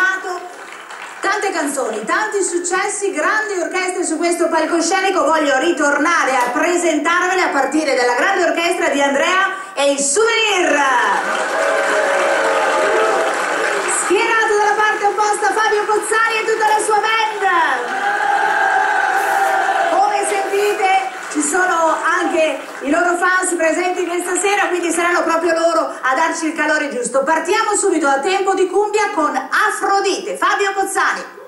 amato, tante canzoni, tanti successi, grandi orchestre su questo palcoscenico. Voglio ritornare a presentarvele a partire dalla grande orchestra di Andrea e i Souvenir. Schierato dalla parte opposta Fabio Pozzani e tutta la sua band. Come sentite ci sono anche i loro fans presenti questa sera, quindi saranno proprio loro a darci il calore giusto. Partiamo subito a tempo di cumbia con Afrodite, Fabio Pozzani.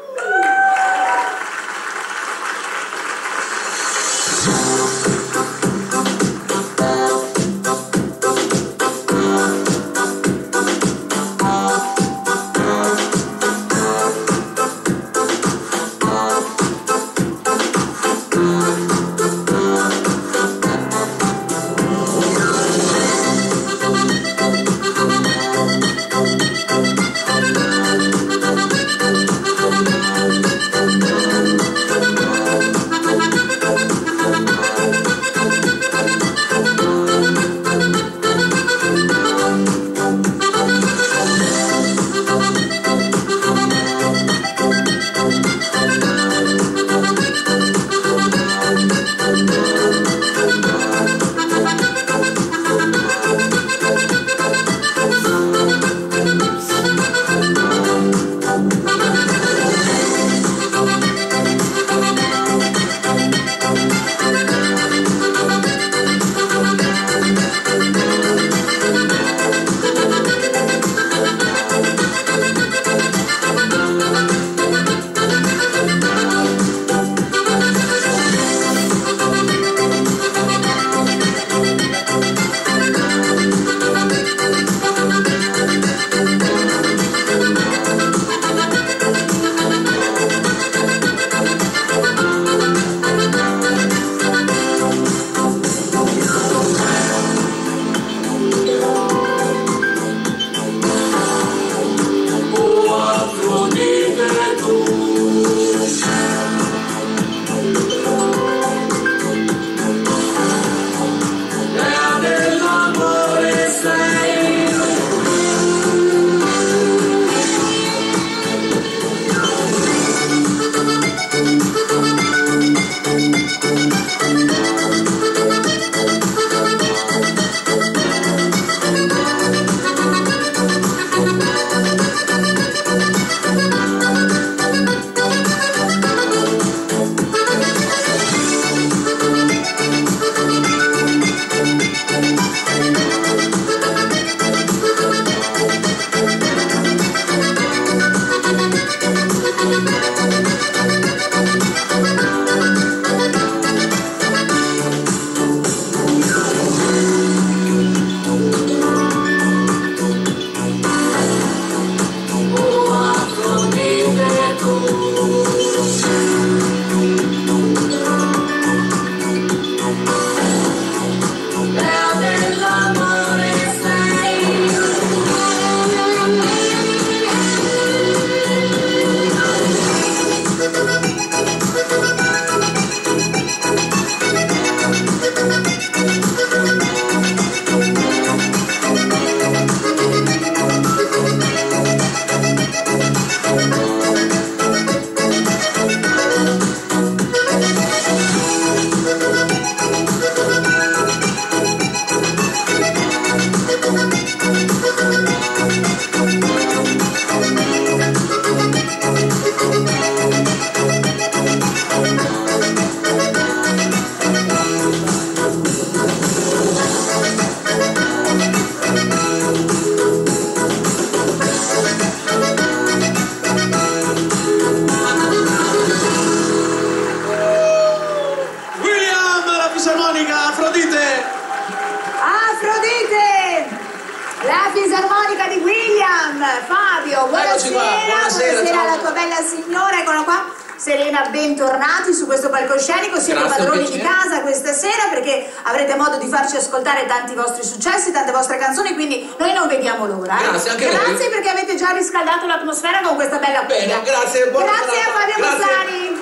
La fisarmonica di William. Fabio, buonasera. Buonasera alla tua bella signora, eccola qua. Serena, bentornati su questo palcoscenico. Siete padroni di casa questa sera perché avrete modo di farci ascoltare tanti vostri successi, tante vostre canzoni, quindi noi non vediamo l'ora. Grazie, anche grazie perché avete già riscaldato l'atmosfera con questa bella cumbia. Grazie, grazie a Fabio Pozzani.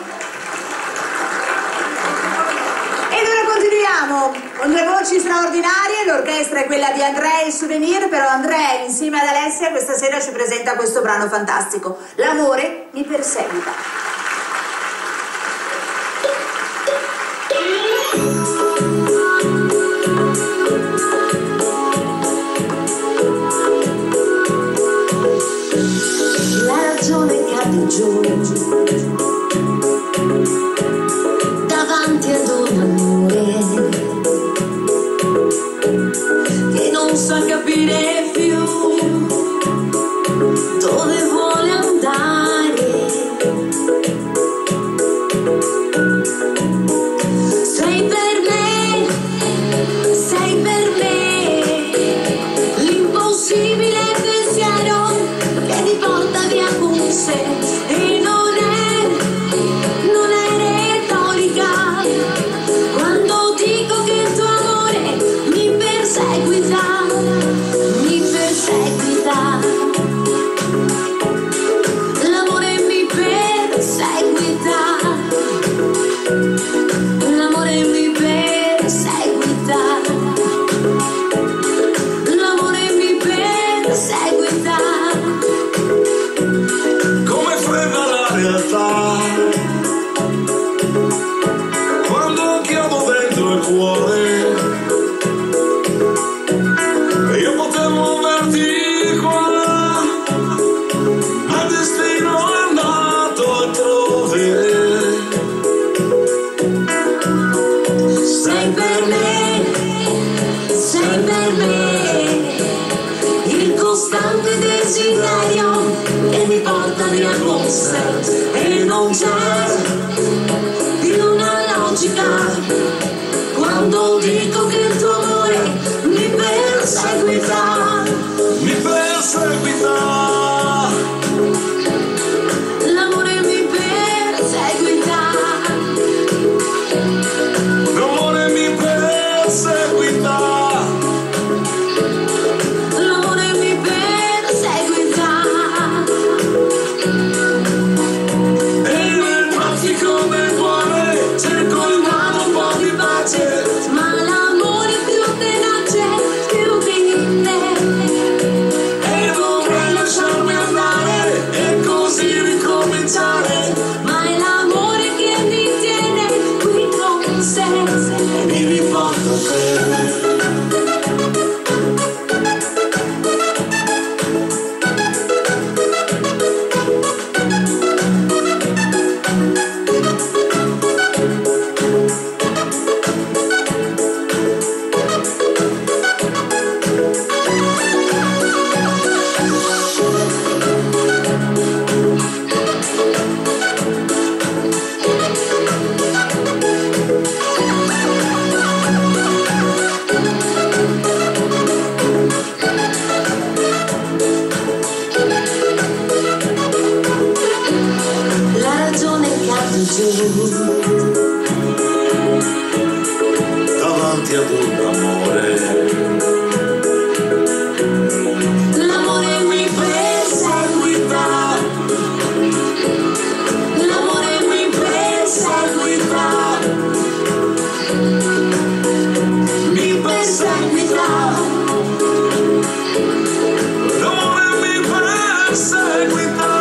E ora continuiamo. Abbiamo con due voci straordinarie, l'orchestra è quella di Andrea il Souvenir, però Andrea insieme ad Alessia questa sera ci presenta questo brano fantastico, L'amore mi perseguita. La ragione cade giù davanti ad un amore che non sa capire più dove vuole andare. Sei per me, l'impossibile pensiero che ti porta via con sé, e non è retorica quando dico che il tuo amore mi perseguita, mi perseguita. L'amore mi perseguita, l'amore mi perseguita, l'amore mi perseguita. Come fredda la realtà quando chiamo dentro il cuore e io potevo averti qua, ma il destino è andato altrove. Sei per me, il costante desiderio che mi porta via con sé, e non c'è più una logica quando dico che il tuo amore mi perseguita, Mi perseguita, l'amore mi perseguita, l'amore mi perseguita, l'amore mi perseguita. e nel traffico del cuore cerco il mano un po' di pace. Ma l'amore più tenace, più di te, E dovrei lasciarmi andare e così ricominciare. ma è l'amore che mi tiene qui con sé. Mi riporta a te. La ragione cade giù Davanti ad un amore, l'amore mi perseguita, l'amore mi perseguita, mi perseguita, l'amore mi perseguita,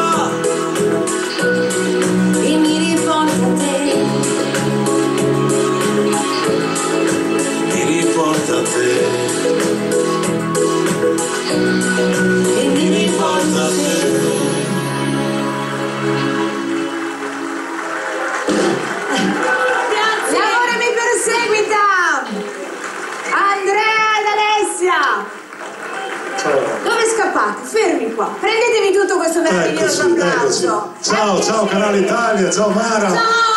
e mi riporta a te. mi riporta a te, E mi riporta a te. Grazie. L'amore mi perseguita! Andrea ed Alessia! Dove scappate? Fermi qua. Prendetevi tutto questo meraviglioso applauso. Ciao, ciao Canale Italia, ciao Mara. Ciao!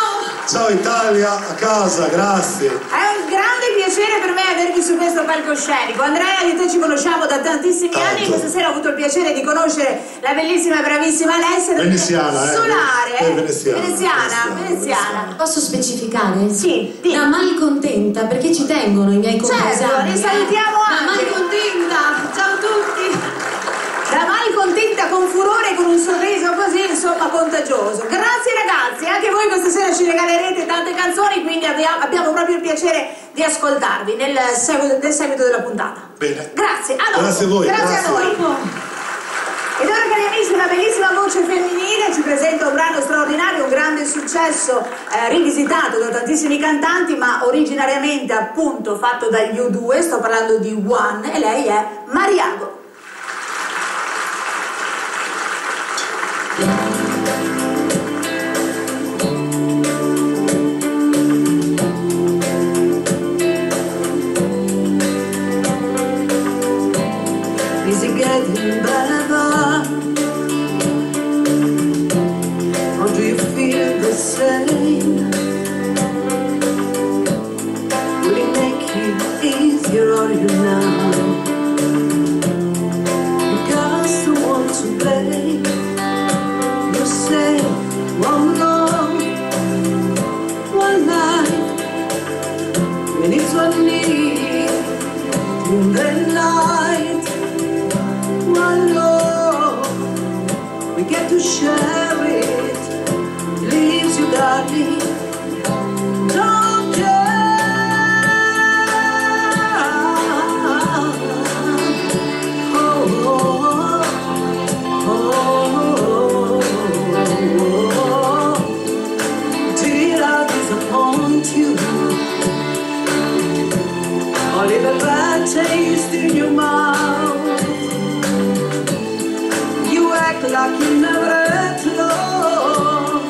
Ciao Italia, a casa, grazie. È un grande piacere per me avervi su questo palcoscenico. Andrea, io e te ci conosciamo da tantissimi anni. Questa sera ho avuto il piacere di conoscere la bellissima e bravissima Alessia. Veneziana, solare, veneziana. veneziana. Posso specificare? Sì, di. Da malcontenta, perché ci tengono i miei compagni. Certo, li salutiamo Da anche. malcontenta, ciao a tutti. Da malcontenta, con furore, con un sorriso così, insomma, contagioso. Grazie ragazzi, anche voi questa sera ci regalerete tante canzoni, quindi abbiamo proprio il piacere di ascoltarvi nel seguito della puntata. Bene. Grazie, a dopo. Grazie a voi. Grazie a voi. Ed ora, cari amici, una bellissima voce femminile ci presenta un brano straordinario, un grande successo, rivisitato da tantissimi cantanti, ma originariamente appunto fatto dagli U2. Sto parlando di One e lei è Mariago. Is it getting better? Or do you feel the same? Will it make it easier or you now? Because the one to blame. You say one love, one life, and it's what you need in the light. One love, we get to share it, leaves you darling, don't care. Oh, oh, oh, oh. Did I disappoint you? Or leave a bad taste in your mouth? Like you never had love,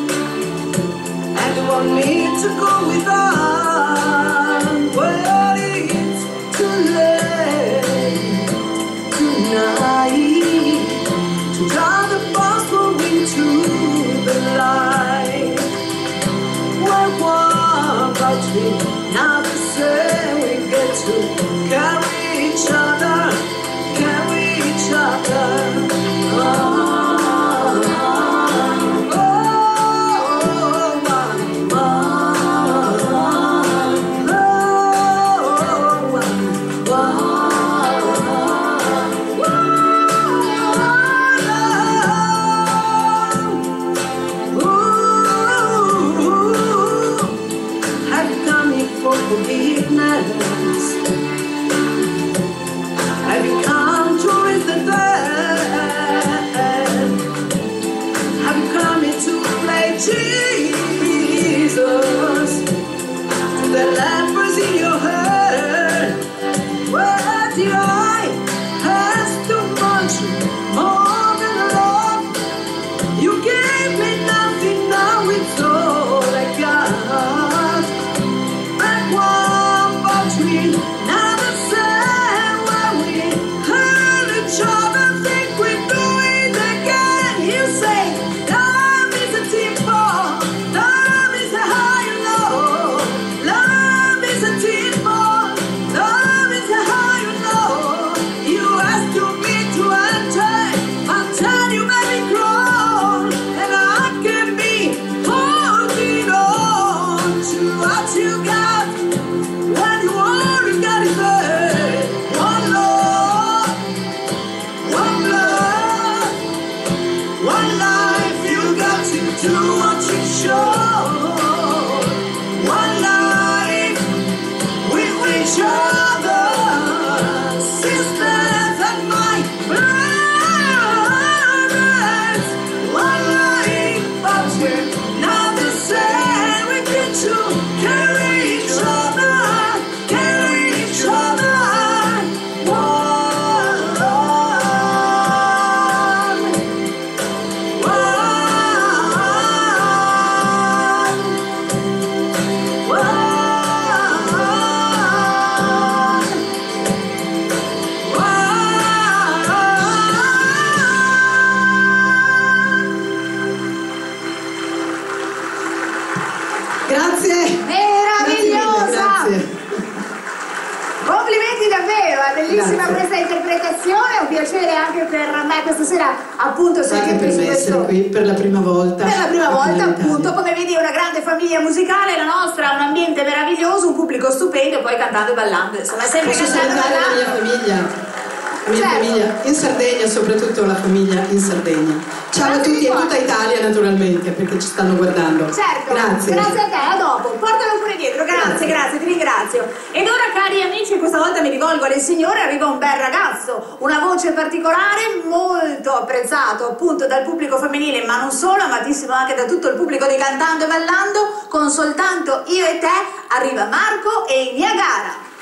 and you want me to go without. Well, it's too late tonight to drive the bus into the light. Well, what about we now to say we get to carry each other, carry each other. Oh. Have you come to raise the dead? Have you come here to play Jesus to the lepers in your head? Well, the eye has too much more than love. You gave me nothing, now it's all I got. Now the same when we hurt each other, think we do it again. You say love is a team ball, love is a high and low, love is a team ball, love is a high and low. You asked to me to enter, I'll tell you baby grow, and I can be holding on to what you got. When you already got it there, one love, one love, one life, you got to do what you show. One life with each other, sisters and my brothers. One life, but we're not the same. We get to carry each other. Grazie. Meravigliosa. Grazie. Complimenti davvero, è bellissima Grazie. questa interpretazione, è un piacere anche per me questa sera appunto Anche sentirmi per su me questo. essere qui per la prima volta. Per la prima qui in volta Italia. appunto, come vedi è una grande famiglia musicale, la nostra ha un ambiente meraviglioso, un pubblico stupendo e poi cantando e ballando, insomma è sempre Posso cantando e salutare la mia ballando. famiglia? La mia famiglia in Sardegna, soprattutto la famiglia in Sardegna. Ciao a tutti e a tutta Italia naturalmente, perché ci stanno guardando. Certo, grazie. Grazie a te, a dopo. Portalo pure dietro, grazie, ti ringrazio. Ed ora, cari amici, questa volta mi rivolgo alle signore, arriva un bel ragazzo, una voce particolare, molto apprezzato appunto dal pubblico femminile, ma non solo, amatissimo anche da tutto il pubblico di Cantando e Ballando. Con Soltanto io e te arriva Marco e i Niagara.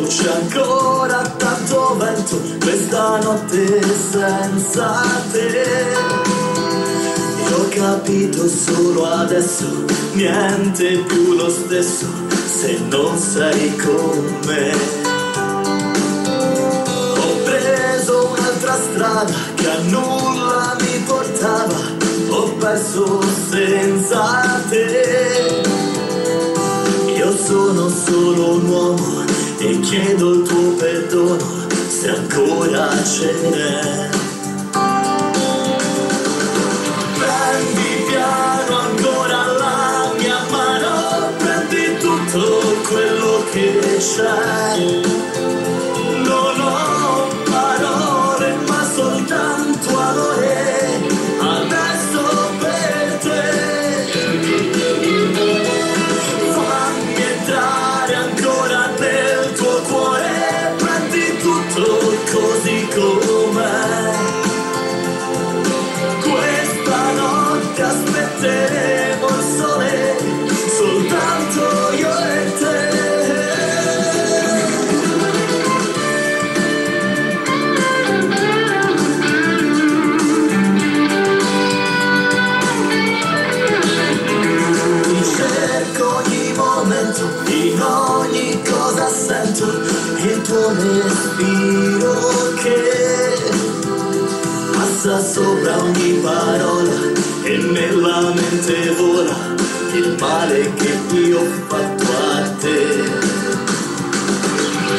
C'è ancora tanto vento questa notte senza te. Io ho capito solo adesso, niente più lo stesso se non sei con me. Ho preso un'altra strada che a nulla mi portava, ho perso senza te. Io sono solo un uomo e chiedo il tuo perdono se ancora ce n'è. Prendi piano ancora la mia mano, prendi tutto quello che c'è. Non ho parole ma soltanto amore, adesso per te. Fammi entrare ancora nel tuo cuore, prendi tutto così com'è. Questa notte aspetteremo il sole, soltanto io e te. Cerco ogni momento, in ogni cosa sento il tuo respiro che passa sopra ogni parola e nella mente vola il male che io ho fatto a te.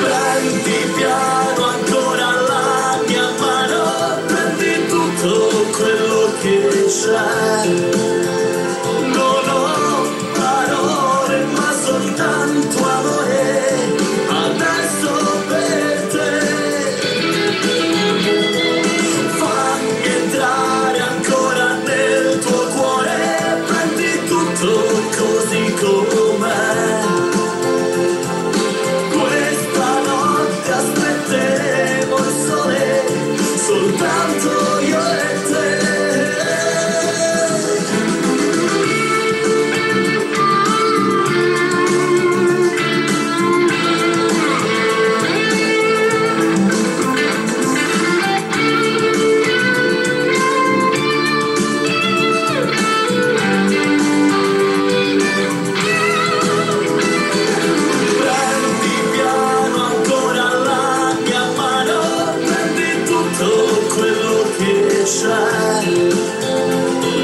Prendi piano ancora la mia mano, prendi tutto quello che c'è. Soltanto amore, adesso per te. Fammi entrare ancora nel tuo cuore, prendi tutto così com'è. Questa notte aspetteremo il sole, soltanto io e te.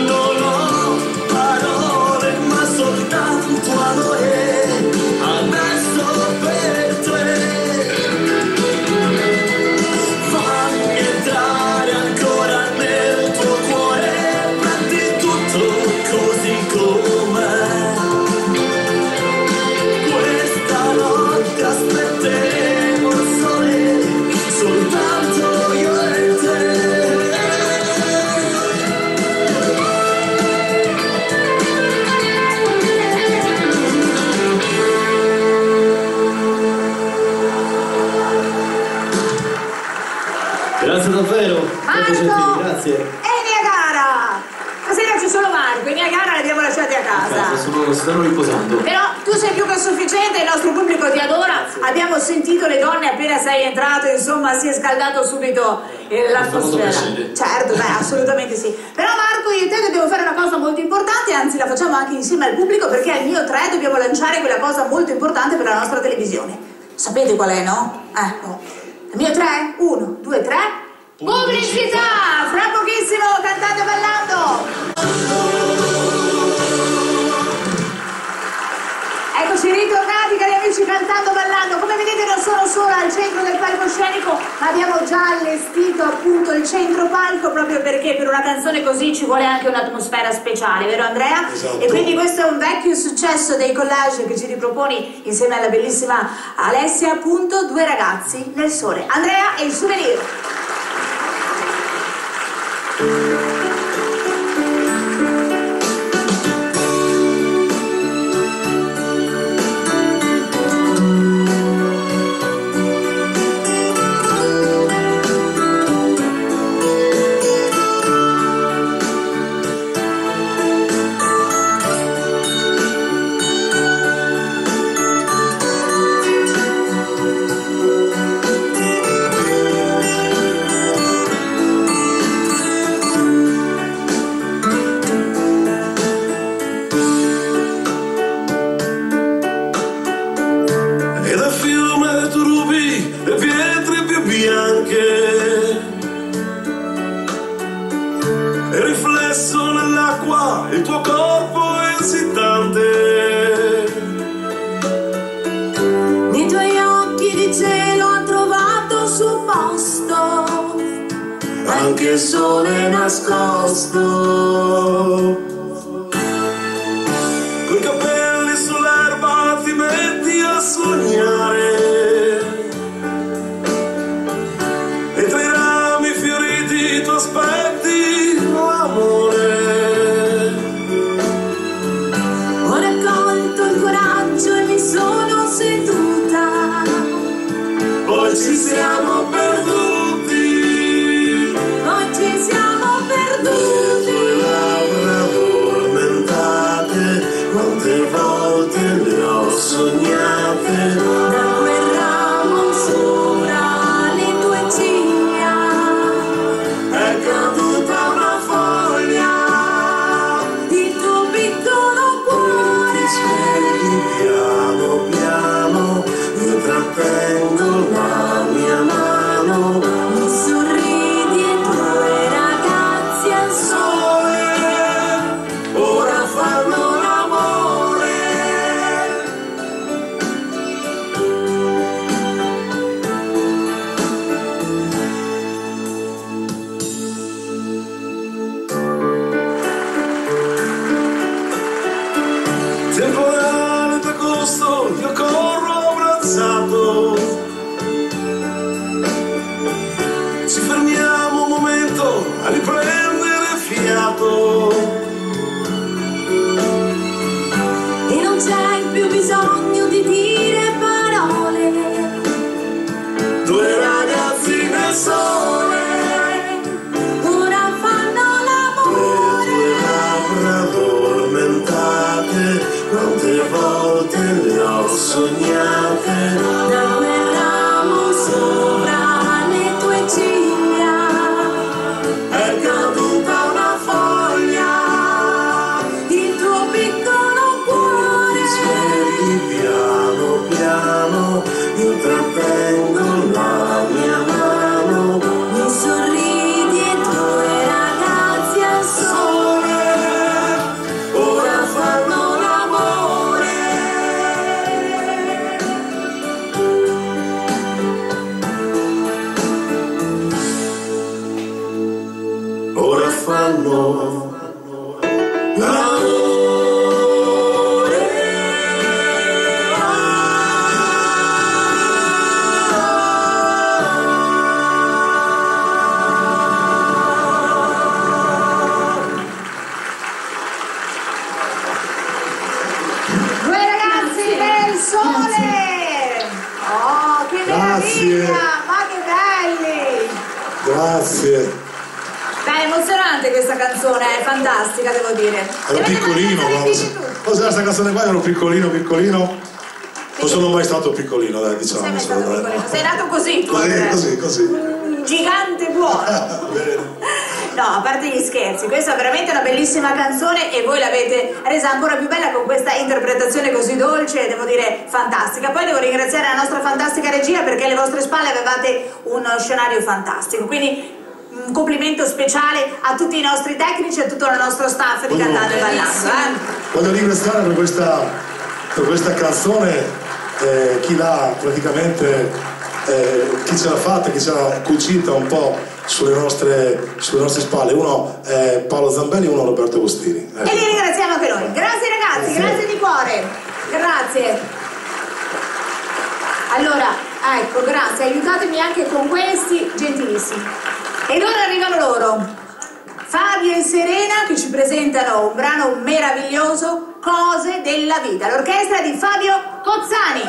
Non ho parole ma soltanto amore, adesso per te. Fammi entrare ancora nel tuo cuore, prendi tutto così com'è. Questa notte aspetteremo il sole, soltanto io e te. Grazie davvero. Marco! Grazie. E Niagara! Stasera ci sono Marco, i Niagara li abbiamo lasciati a casa. Si stanno riposando. Però tu sei più che sufficiente, il nostro pubblico ti adora. Abbiamo sentito le donne appena sei entrato, insomma si è scaldato subito l'atmosfera. Certo, beh, assolutamente sì. Però Marco, io e te dobbiamo fare una cosa molto importante, anzi la facciamo anche insieme al pubblico, perché al mio 3 dobbiamo lanciare quella cosa molto importante per la nostra televisione. Sapete qual è, no? Ecco. Il mio 3? 1, 2, 3. Pubblicità! Fra pochissimo Cantando e Ballando! Eccoci ritornati cari amici cantando ballando. Come vedete non sono solo al centro del palcoscenico, ma abbiamo già allestito appunto il centro palco, proprio perché per una canzone così ci vuole anche un'atmosfera speciale, vero Andrea? Esatto. E quindi questo è un vecchio successo dei Collage che ci riproponi insieme alla bellissima Alessia, appunto, Due ragazzi nel sole. Andrea e il souvenir. Il tuo corpo è esitante, nei tuoi occhi di cielo ha trovato suo posto, anche il sole nascosto. Coi capelli sull'erba ti metti a sognare, e tra i rami fioriti tu aspetti l'amore. Ci siamo perduti, noi ci siamo perduti. labbra addormentate, quante volte le ho sognate. Da quel ramo sopra le tue ciglia È caduta una foglia, il tuo piccolo cuore. ti svegli piano piano, io trattengo la mia mano, Mi sorridi e due ragazzi al sole ora fanno l'amore. Temporale d'agosto, io corro abbracciato. Ci fermiamo un momento a riprendere fiato. e non c'è più bisogno di dire parole. Due ragazzi nel sole, Ora fanno le tue l'amore. labbra addormentate, quante volte le ho sognate. Da quel ramo sopra le tue ciglia È caduta una foglia, il tuo piccolo cuore. ti svegli piano piano, io trattengo la mia mano. Mi sorridi e due ragazzi al sole Ora fanno l'amore. Ora fanno Due ragazzi nel sole. Oh, che Grazie. meraviglia, ma che belli. Grazie. Beh, è emozionante questa canzone, è fantastica, devo dire. Ero E avete piccolino mandato i quando... figli tutti? Cos'era questa canzone qua? Ero piccolino. Non sono mai stato piccolino, dai, Sei diciamo. mai stato piccolino, sei nato così, tu, Così, Andrea. così. Un gigante buono. Bene. No, a parte gli scherzi, questa è veramente una bellissima canzone e voi l'avete resa ancora più bella con questa interpretazione così dolce, devo dire fantastica. Poi devo ringraziare la nostra fantastica regia perché alle vostre spalle avevate uno scenario fantastico, quindi un complimento speciale a tutti i nostri tecnici e a tutto il nostro staff di Cantando e Ballando. Voglio ringraziare per questa per questa canzone, chi l'ha praticamente, chi ce l'ha fatta, chi ce l'ha cucita un po' sulle nostre spalle. Uno è Paolo Zambelli e uno Roberto Agostini. E li ringraziamo anche noi. Grazie ragazzi, grazie di cuore. Grazie. Allora, ecco, grazie, aiutatemi anche con questi, gentilissimi. Ed ora arrivano loro, Fabio e Serena, che ci presentano un brano meraviglioso, Cose della vita, l'orchestra di Fabio Cozzani.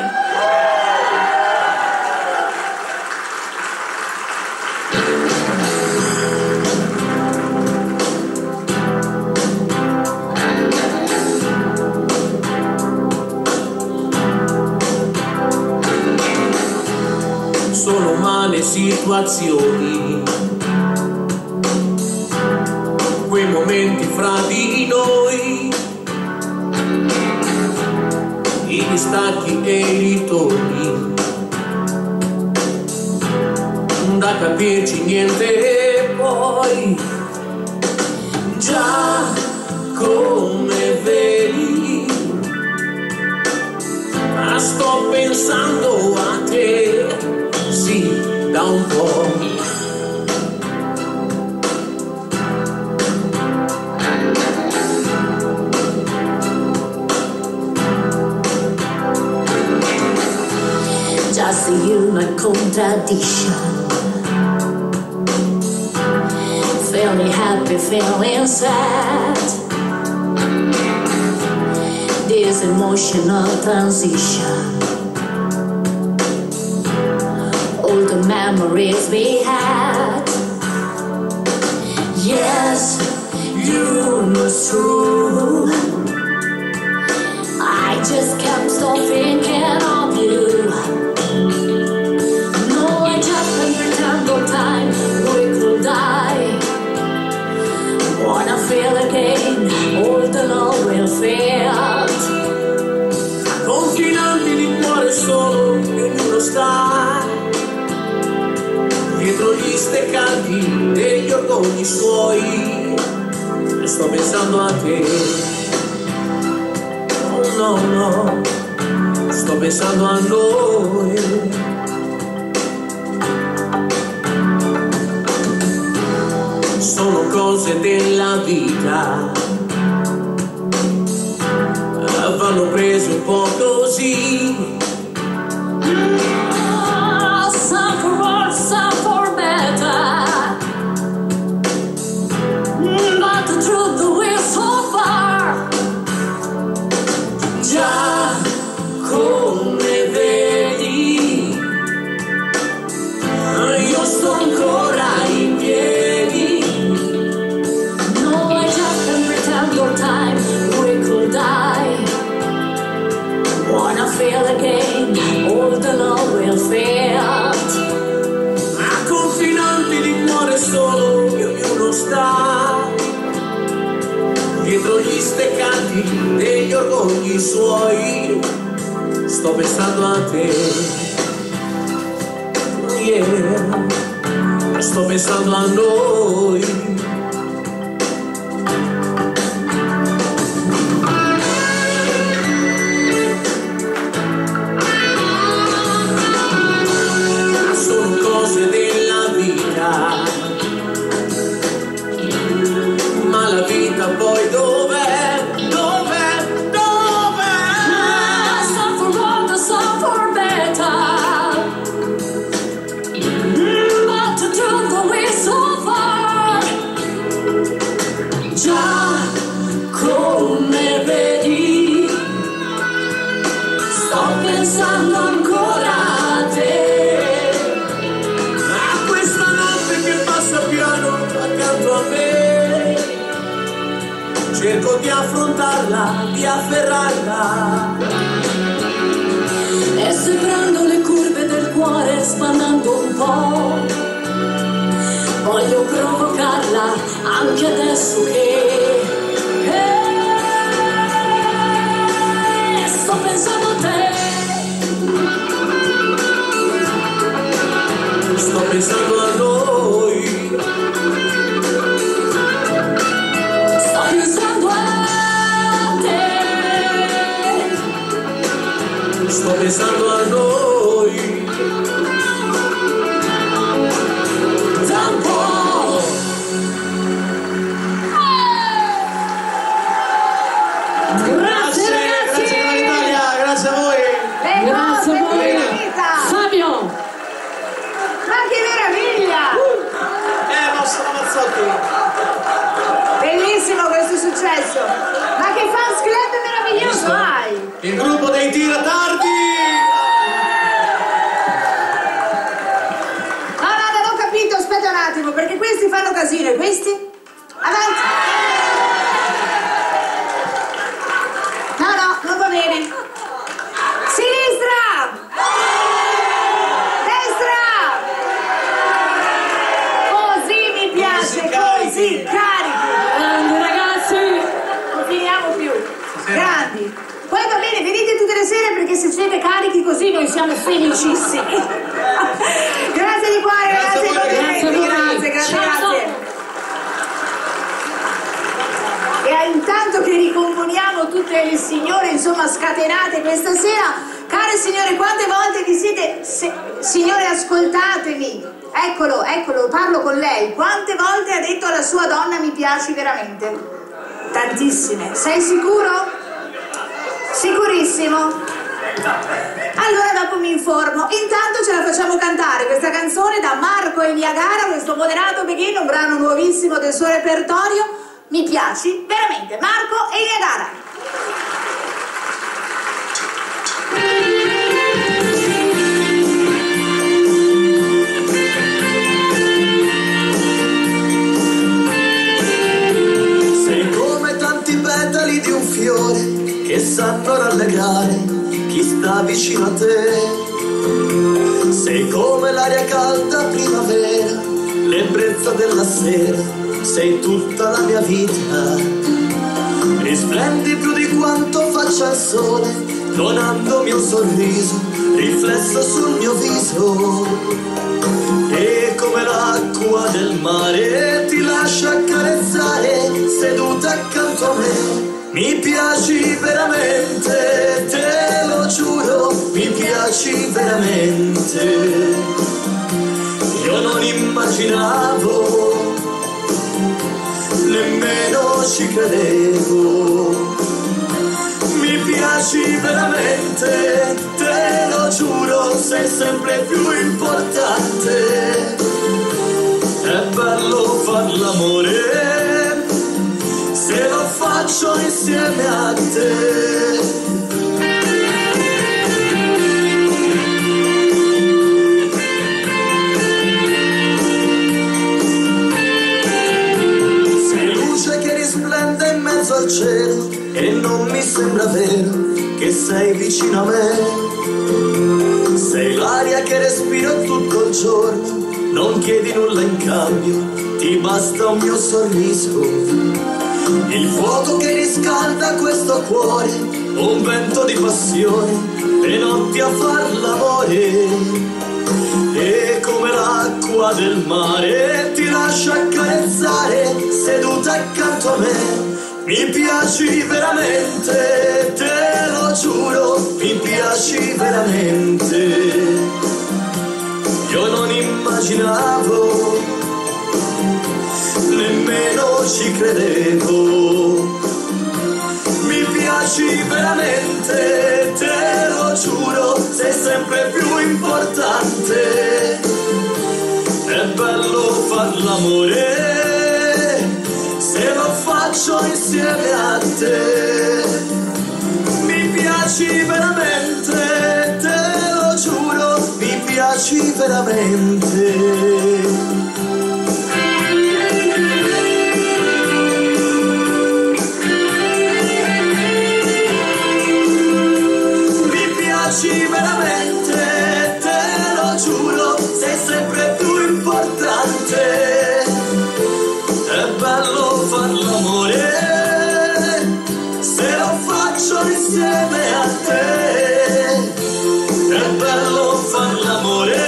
Sono umane situazioni, quei momenti fra di noi, i distacchi e i ritorni, da capirci niente e poi, già come vedi, ma sto pensando a te, sì, da un po'. Just una contradiction, feeling happy, feeling sad, this emotional transition, all the memories we had. Yes, you know it's true, I just can't stop thinking of you. Time we could die. Wanna feel again all the love we'll felt. Confinanti di cuore solo, ognuno sta dietro gli steccati degli orgogli suoi. E sto pensando a te. Oh no, no, sto pensando a noi. Sono cose della vita, vanno prese un po' così. Some for worse, some for better, but the truth will so far. Già come vedi, io sto ancora in piedi. Your time we could die. Wanna feel again all the love we'll felt. A confinanti di cuore solo, ognuno sta dietro gli steccati degli orgogli suoi. Sto pensando a te, yeah, sto pensando a noi. Della vita, ma la vita poi dov'è? Dov'è? Dov'è? Some for worse, some for better, but the truth will so far. Già come vedi, sto pensando ancora a te. Accanto a me, cerco di affrontarla, di afferrarla, E se prendo le curve del cuore spannando un po', voglio provocarla anche adesso che sto pensando a te. sto pensando a noi. Sto pensando a te. pensando a noi. Da un po'. Grazie ragazzi! Grazie all'Italia, grazie a voi. Grazie a voi! Fabio! Ma che meraviglia! Nostro Mazzotti. Bellissimo questo successo! Ma che fans club meraviglioso hai! Il gruppo dei Tiratardi. No, non ho capito, aspetta un attimo, perché questi fanno casino e questi? Avanti! No, non va bene. Sinistra! Destra! Così mi piace, così carichi! Grandi ragazzi! Non finiamo più. Grandi. Poi va bene, venite tutte le sere perché se siete carichi così noi siamo felicissimi. Grazie di cuore, Grazie grazie a voi, grazie. E intanto che ricomponiamo tutte le signore, insomma, scatenate questa sera, care signore, quante volte vi siete... signore, ascoltatemi. Eccolo, parlo con lei. Quante volte ha detto alla sua donna mi piaci veramente? Tantissime. Sei sicuro? Sicurissimo? Allora dopo mi informo. Intanto ce la facciamo cantare questa canzone da Marco e Niagara, questo moderato beghin, un brano nuovissimo del suo repertorio. Mi piaci veramente, Marco e Niagara. Sei come tanti petali di un fiore che sanno rallegrare chi sta vicino a te. Sei come l'aria calda primavera, l'ebbrezza della sera, sei tutta la mia vita. Risprendi più di quanto faccia il sole, donandomi un sorriso riflesso sul mio viso. E come l'acqua del mare ti lascia accarezzare seduta accanto a me. Mi piaci veramente, te lo giuro, mi piaci veramente. Io non immaginavo, nemmeno ci credevo. Mi piaci veramente, te lo giuro, sei sempre più importante. È bello far l'amore, se lo faccio insieme a te. Al cielo e non mi sembra vero che sei vicino a me. Sei l'aria che respiro tutto il giorno, non chiedi nulla in cambio, ti basta un mio sorriso. Il fuoco che riscalda questo cuore, un vento di passione, le notti a far l'amore. E come l'acqua del mare ti lascio accarezzare seduta accanto a me. Mi piaci veramente, te lo giuro, mi piaci veramente. Io non immaginavo, nemmeno ci credevo. Mi piaci veramente, te lo giuro, sei sempre più importante. È bello far l'amore, se lo faccio insieme a te. Mi piaci veramente, te lo giuro, mi piaci veramente. Mi piaci veramente, te lo giuro, sei sempre più importante. È bello far l'amore, se lo faccio insieme a te. È bello far l'amore,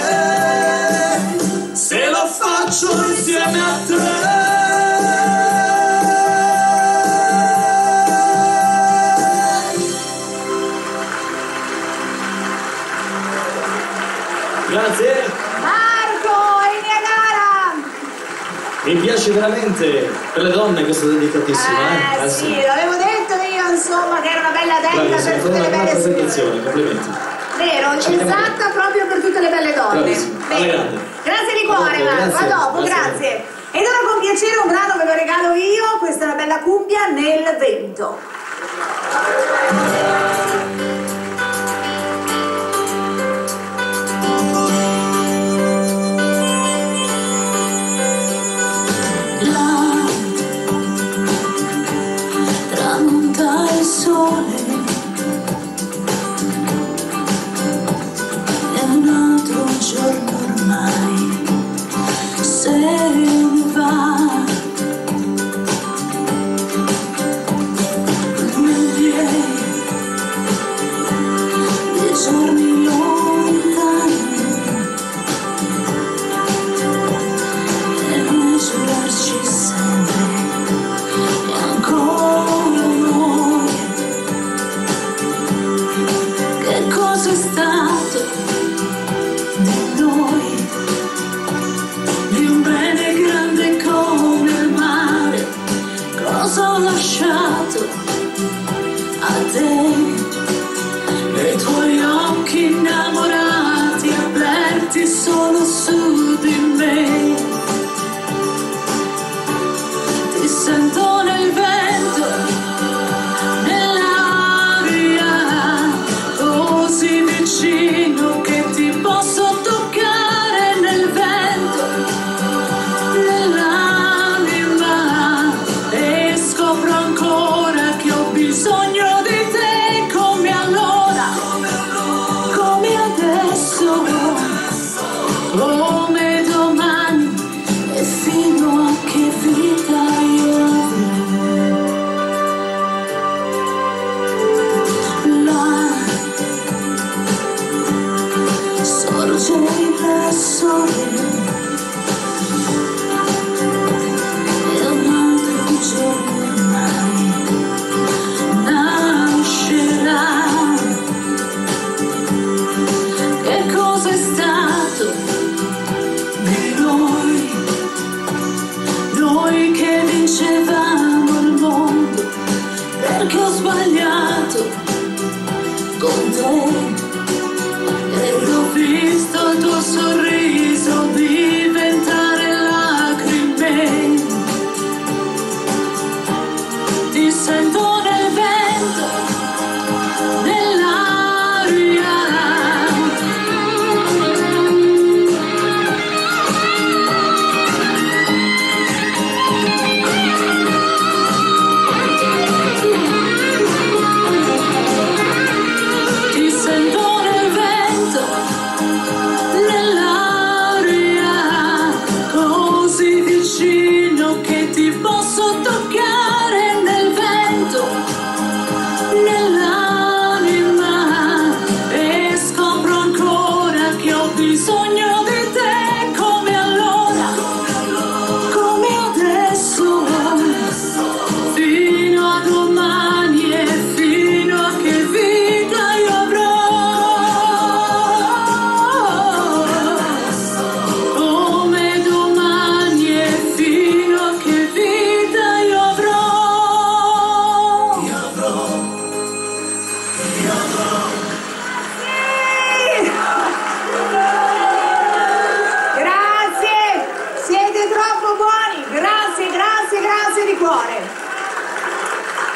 se lo faccio insieme a te. Mi piace veramente, per le donne questo è dedicatissimo, sì, l'avevo detto io, insomma, che era una bella dedica per tutte le belle signore. Complimenti. Vero, esatta proprio per tutte le belle donne. Grazie di cuore, Marco, a dopo, grazie. Ed ora con piacere un brano ve lo regalo io, questa è una bella cumbia, Nel vento.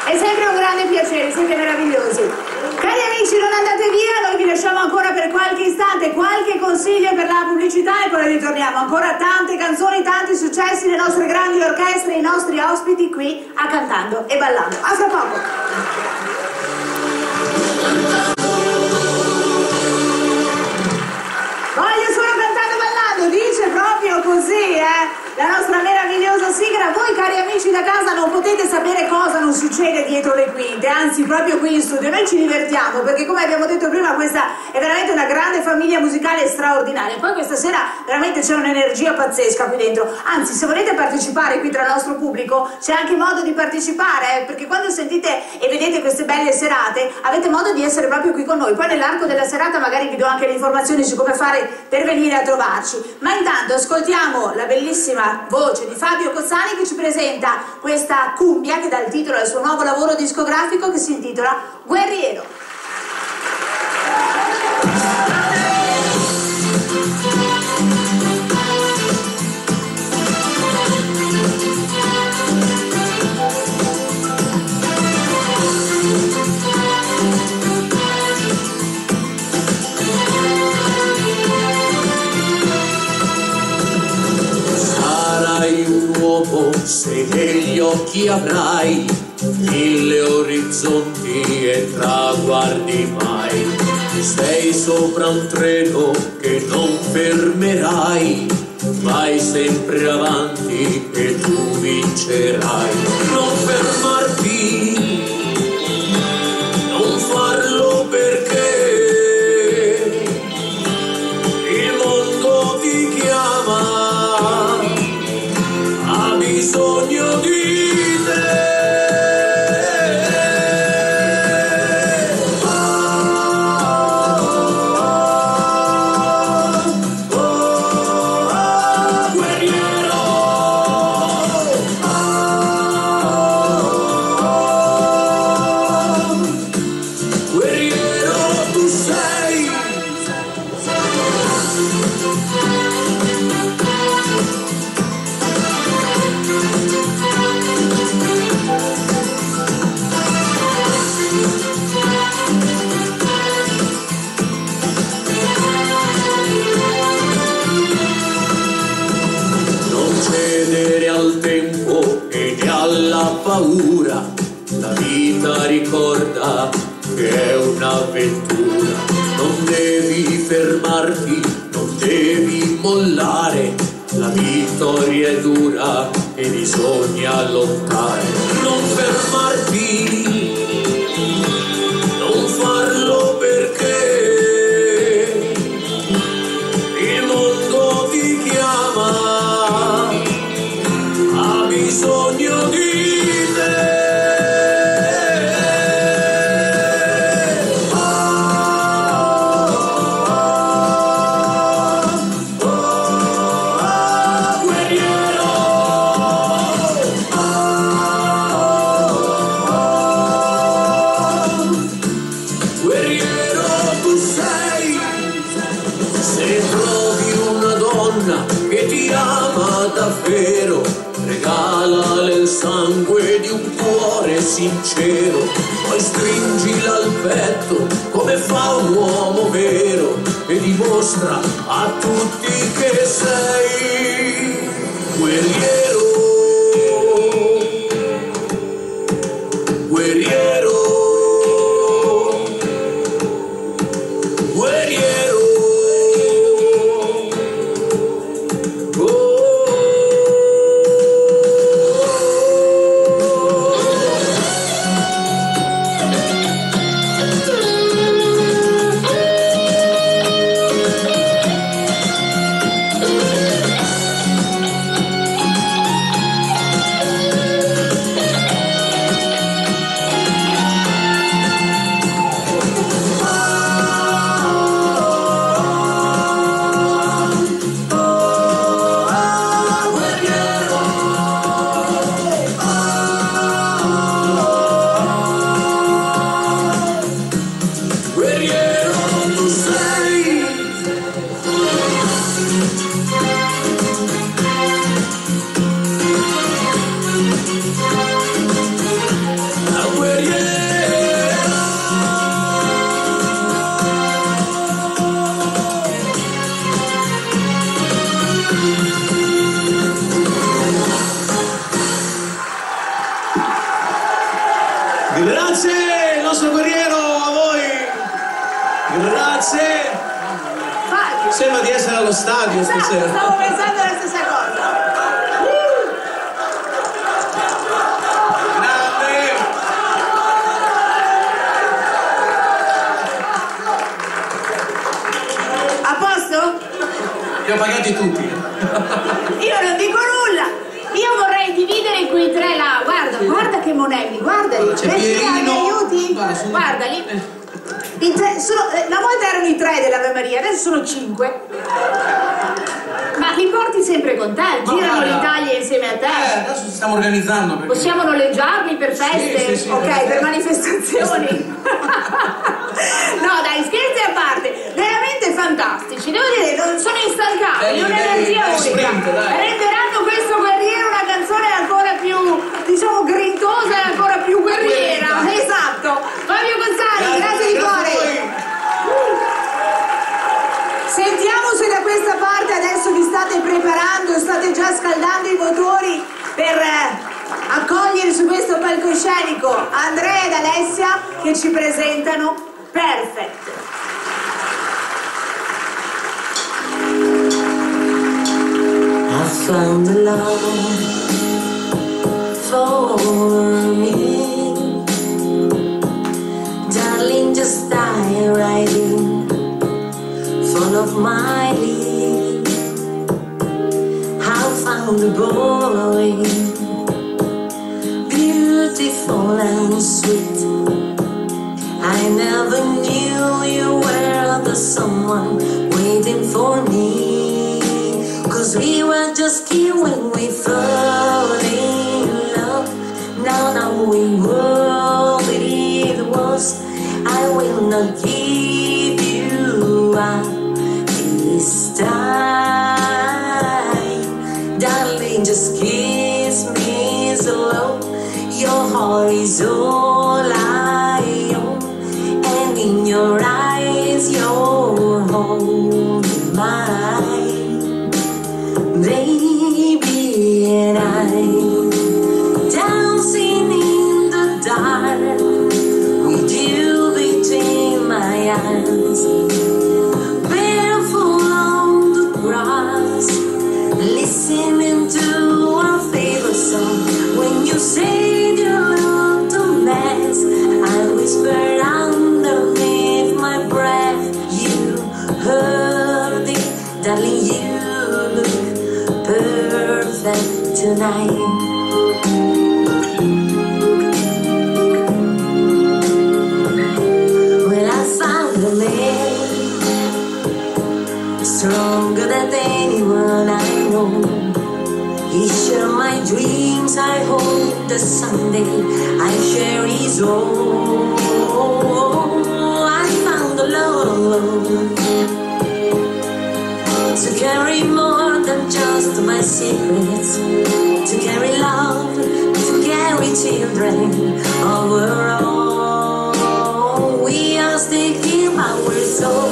È sempre un grande piacere, siete meravigliosi. Cari amici, non andate via, noi vi lasciamo ancora per qualche istante, qualche consiglio per la pubblicità e poi ritorniamo. Ancora tante canzoni, tanti successi, le nostre grandi orchestre, i nostri ospiti qui a cantando e ballando. A fra poco. Voglio solo cantando ballando, dice proprio così, la nostra meravigliosa sigla. Voi cari amici da casa non potete sapere cosa non succede dietro le quinte, anzi proprio qui in studio noi ci divertiamo perché, come abbiamo detto prima, questa è veramente una grande famiglia musicale straordinaria. Poi questa sera veramente c'è un'energia pazzesca qui dentro, anzi se volete partecipare qui tra il nostro pubblico c'è anche modo di partecipare, perché quando sentite e vedete queste belle serate avete modo di essere proprio qui con noi. Poi nell'arco della serata magari vi do anche le informazioni su come fare per venire a trovarci, ma intanto ascoltiamo la bellissima bellissima voce di Fabio Cozzani, che ci presenta questa cumbia che dà il titolo al suo nuovo lavoro discografico che si intitola Guerriero. Se negli occhi avrai 1000 orizzonti e traguardi mai, sei sopra un treno che non fermerai, vai sempre avanti e tu vincerai. Non fermarti, non farlo perché il mondo ti chiama, bisogno di te. Guerriero, guerriero tu sei. Al tempo ed alla paura, la vita ricorda che è un'avventura. Non devi fermarti, non devi mollare, la vittoria è dura e bisogna lottare. Non fermarti, non farlo perché il mondo ti chiama, bisogno di te. Guerriero, guerriero tu sei. Se trovi una donna che ti ama davvero, regalale il sangue di un cuore sincero, poi stringila al petto come fa un uomo vero e dimostra a tutti che sei guerriero, guerriero, guerriero. Grazie, il nostro guerriero, a voi. Grazie. Fabio. Sembra di essere allo stadio stasera. Stavo pensando alla stessa cosa. Grande. A posto? Li ho pagati tutti. Io non dico nulla. Io vorrei dividere quei tre là. Guarda, guarda che monelli, guardali. C'è Vedi, Pierino. mi aiuti? Guardali. Una volta erano i 3 dell'Ave Maria, adesso sono 5. Ma li porti sempre con te, girano l'Italia insieme a te. Adesso ci stiamo organizzando. Perché... Possiamo noleggiarli per feste? Sì, ok, per manifestazioni. No dai, scherzi a parte, veramente fantastici, devo dire, sono instancabili, un'energia unica. Renderanno questo guerriero una canzone ancora più, diciamo, grintosa e ancora più guerriera. Esatto. Fabio Gonzali, grazie di cuore. Sentiamo se da questa parte adesso vi state preparando, state già scaldando i motori per accogliere su questo palcoscenico Andrea ed Alessia che ci presentano Perfect. I found the love for me, darling, just dive right in, full of my lead. I found a boy, beautiful and sweet. I never knew you were the someone waiting for me, 'cause we were just kids when we fell in love. Now knowing what it was, I will not give you up this time. Darling, just kiss me slow. Your heart is all I own, and in your eyes you're holding mine, baby, and I'm dancing in the dark with you between my arms, barefoot on the grass, listening to our favorite song. When you say you look a mess, I whisper underneath my breath, you heard it, darling, you look perfect tonight. Well, I found a man stronger than anyone I know. He shared my dreams, I hope that someday I share his own. I found the love to carry more than just my secrets, to carry love, to carry children of our own. We are sticking our soul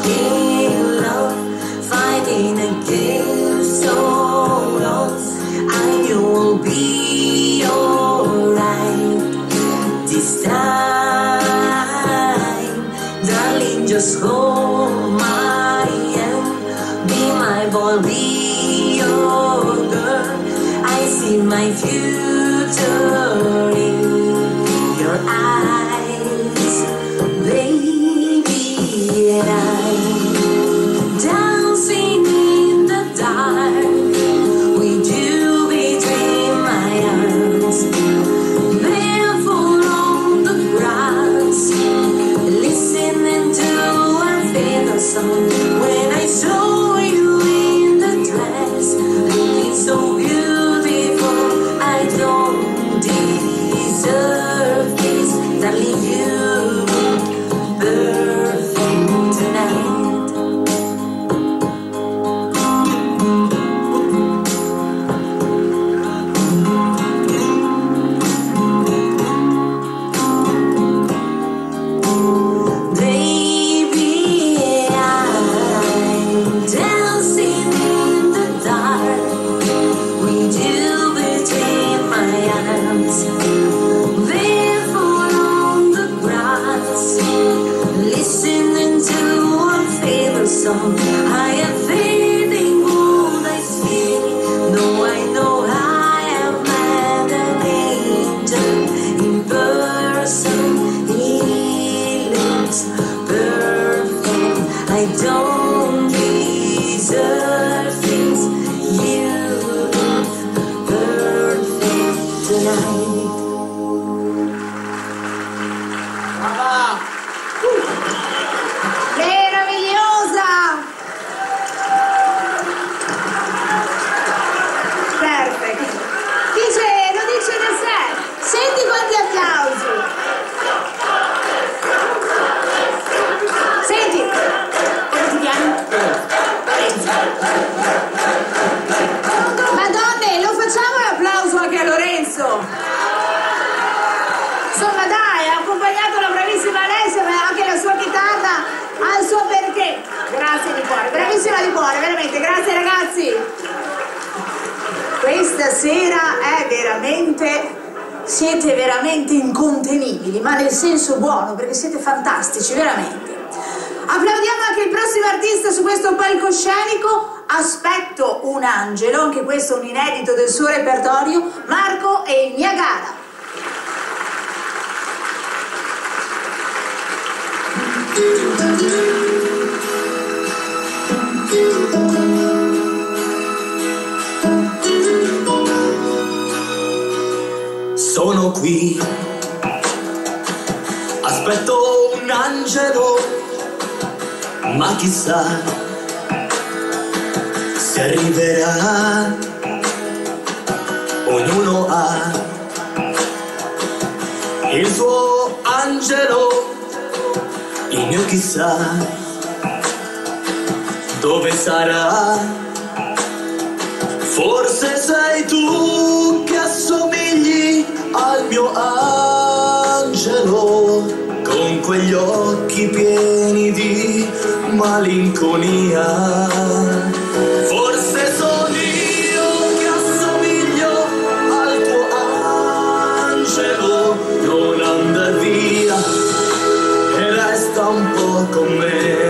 in love, fighting against all odds, and you will be alright this time. Darling, just hold my hand, be my boy, be your girl. I see my future in your eyes, baby, and I'm dancing in the dark with you between my arms, barefoot on the grass, listening to our favorite song. When I saw you in the dress, looking so beautiful, I don't deserve this. That Grazie ragazzi. Questa sera è veramente... siete veramente incontenibili, ma nel senso buono, perché siete fantastici, veramente. Applaudiamo anche il prossimo artista su questo palcoscenico. Aspetto un angelo, anche questo è un inedito del suo repertorio, Marco e il Niagara. Sono qui, aspetto un angelo, ma chissà se arriverà. Ognuno ha il suo angelo, il mio chissà dove sarà. Forse sei tu che assomigli al mio angelo, con quegli occhi pieni di malinconia. Forse sono io che assomiglio al tuo angelo. Non andar via e resta un po' con me.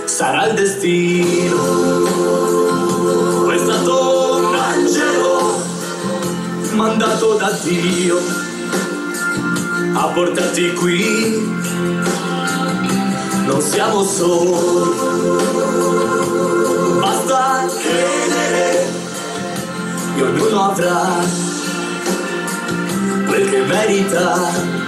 Sarà il destino, è stato un angelo mandato da Dio a portarti qui. Non siamo soli, basta credere e ognuno avrà quel che merita.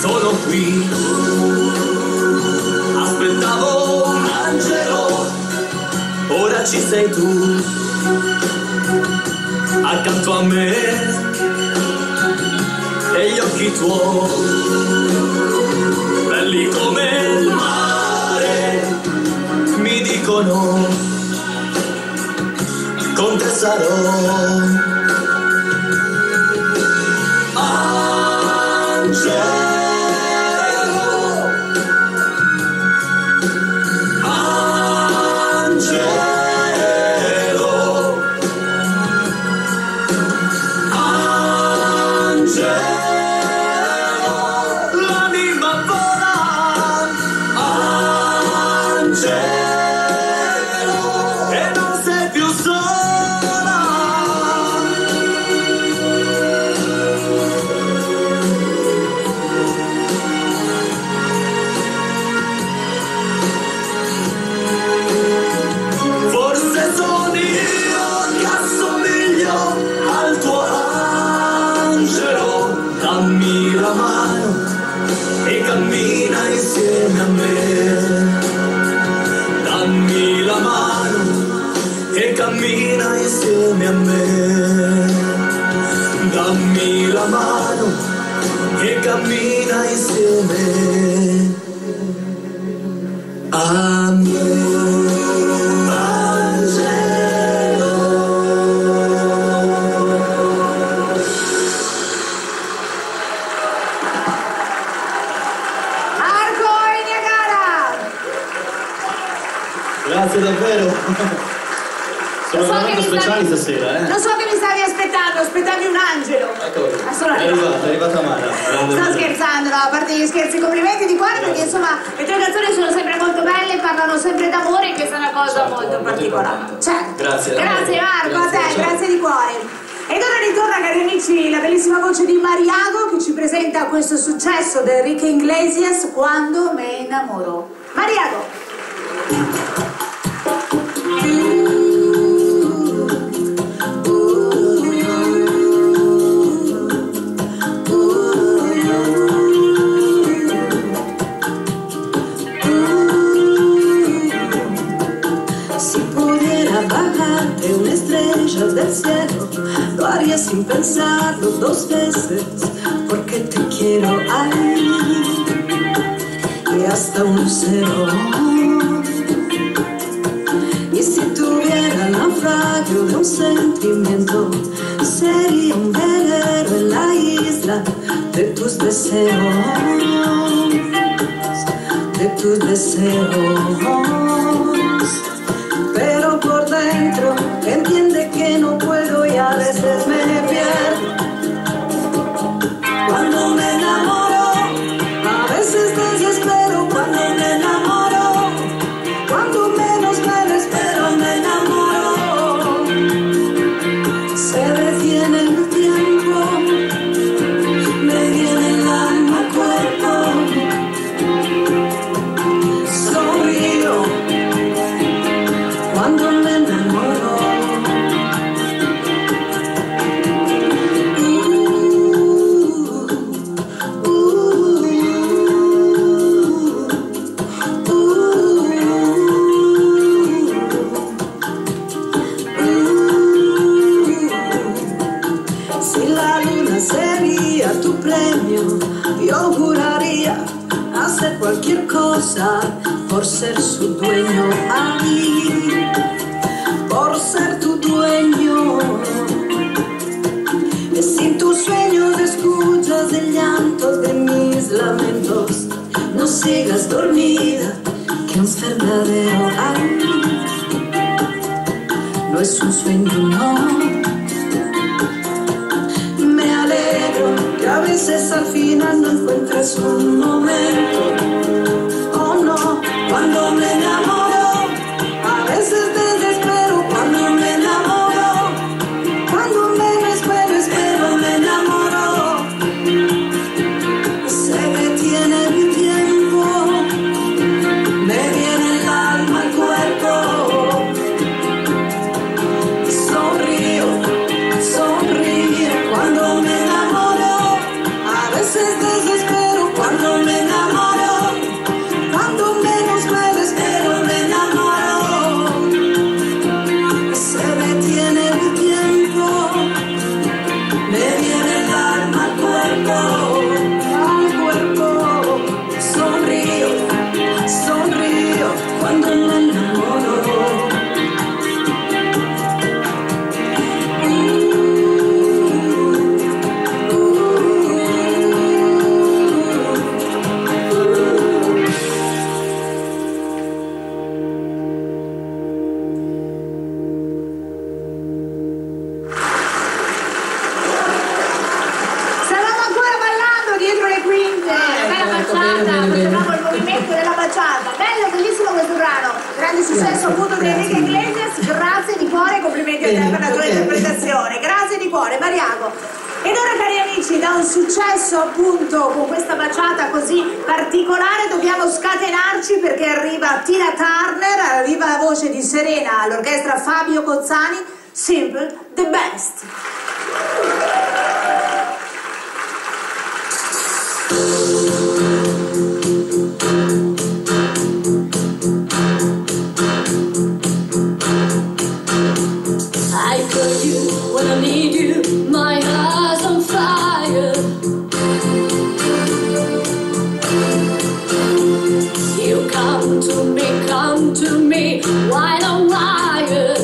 Sono qui, aspettavo un angelo, ora ci sei tu, accanto a me, e gli occhi tuoi, belli come il mare, mi dicono, con te sarò. Dammi la mano e cammina insieme a me. Dammi la mano e cammina insieme a me. Dammi la mano e cammina insieme a me. Grazie davvero. Sono veramente speciali stasera, Non so che mi stavi aspettando, aspettavi un angelo. Ecco, è arrivata Mara. Sto scherzando, no, a parte gli scherzi, complimenti di cuore perché insomma le tue canzoni sono sempre molto belle, parlano sempre d'amore e questa è una cosa molto particolare. Certo. Grazie. Grazie Marco, a te, grazie di cuore. Ed ora ritorna, cari amici, la bellissima voce di Mariago che ci presenta questo successo di Enrique Iglesias, Quando me innamoro. Mariago. Si pudiera bajarte del cielo. Lo haría sin pensarlo dos veces, porque te quiero ahí. Y hasta un cero. Y si tuviera el naufragio de un sentimiento, sería un velero en la isla de tus deseos, de tus deseos. Pero por dentro entiende que no puedo y a veces me pierdo. Cuando me enamoro, a veces desespero. Cuando me enamoro, cuando menos me lo espero, me enamoro. Se detiene el tiempo, me viene el alma al cuerpo. Sonrío cuando me enamoro. Si la luna sería tu premio, yo juraría hacer cualquier cosa por ser su dueño. Ahí, por ser tu dueño. Y sin tus sueños escuchas el llanto de mis lamentos. No sigas dormida, que es verdadero. Ahí, no es un sueño, no. Me alegro que a veces al final no encuentres un momento. Oh no, cuando me enamoro, a veces desespero. Cuando me enamoro, cuando menos espero, me enamoro. Se detiene mi tiempo, me viene el alma al cuerpo. Sonrío, sonrío cuando me enamoro. A veces desespero cuando me enamoro. Cuando menos me lo espero, me enamoro. Se detiene el tiempo, me viene el alma al cuerpo. Al cuerpo. Sonrío, sonrío cuando me enamoro. Stavamo ancora ballando dietro le quinte, bella baciata, facevamo il movimento della baciata. Bello, bellissimo questo brano, grande successo appunto di Enrique Iglesias. Grazie di cuore, complimenti a te per la tua interpretazione, grazie di cuore, Mariago. Ed ora cari amici, da un successo appunto con questa baciata così particolare dobbiamo scatenarci perché arriva Tina Turner, arriva la voce di Serena, all'orchestra Fabio Cozzani, Simple the Best. I call you when I need you, my heart's on fire. You come to me, wide on wire.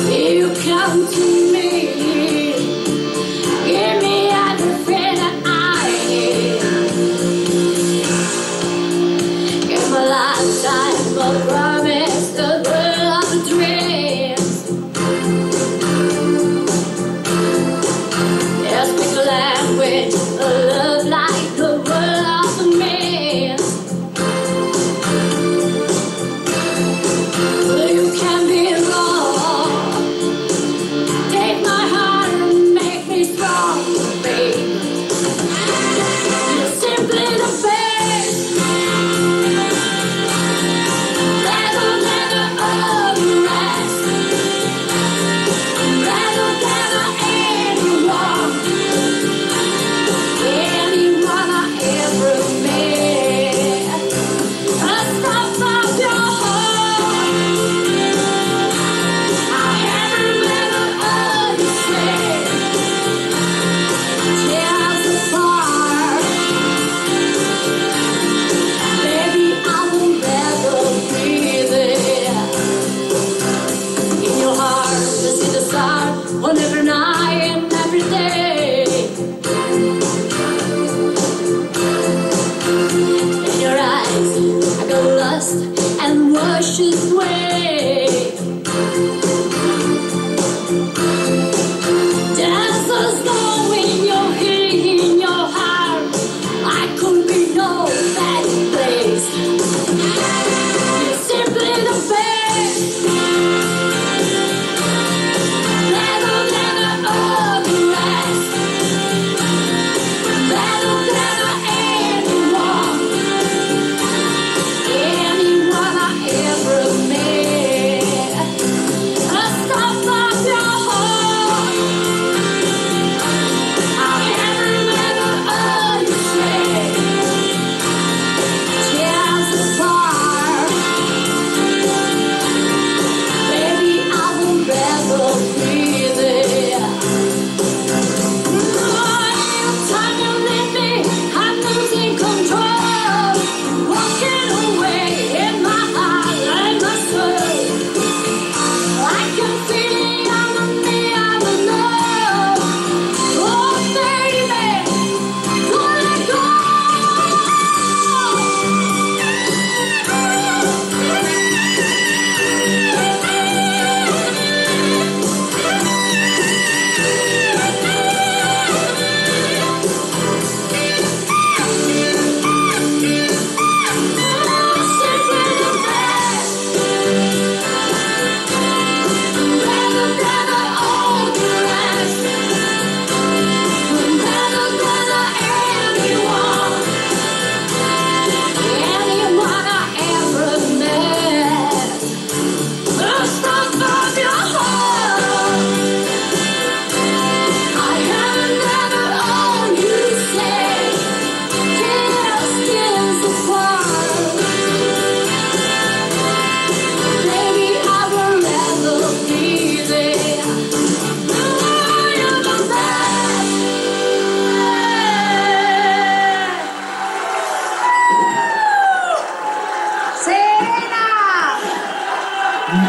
You come to me, give me everything that I need. In my lifetime, I promise the world of the dreams.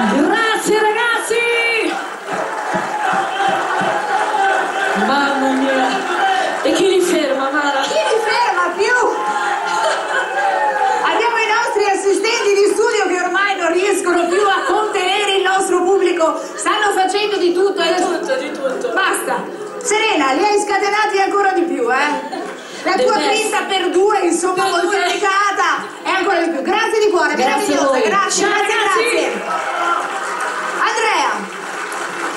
Grazie ragazzi! Mamma mia! E chi li ferma, Mara? Chi li ferma più? Abbiamo i nostri assistenti di studio che ormai non riescono più a contenere il nostro pubblico. Stanno facendo di tutto. Di tutto. Basta. Serena, li hai scatenati ancora di più, eh? La tua pista per due, insomma, moltiplicata è ancora di più. Grazie di cuore, meravigliosa. Grazie, grazie. Andrea,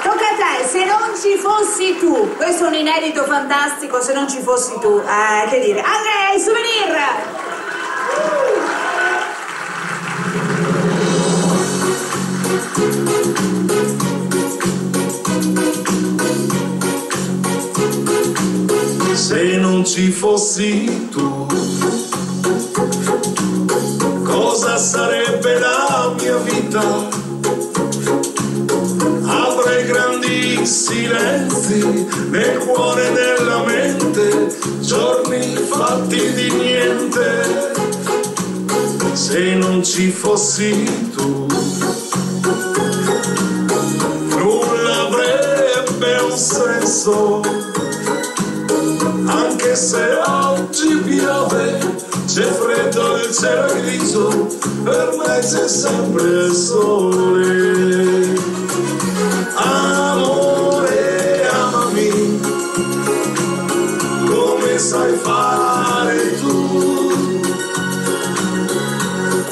tocca a te. Se non ci fossi tu, questo è un inedito fantastico. Se non ci fossi tu, che dire. Andrea, il souvenir. Se non ci fossi tu, cosa sarebbe la mia vita? Avrei grandi silenzi nel cuore e nella mente, giorni fatti di niente. Se non ci fossi tu, nulla avrebbe un senso. Anche se oggi piove, c'è freddo, il cielo è grigio, per me c'è sempre il sole. Amore, amami, come sai fare tu.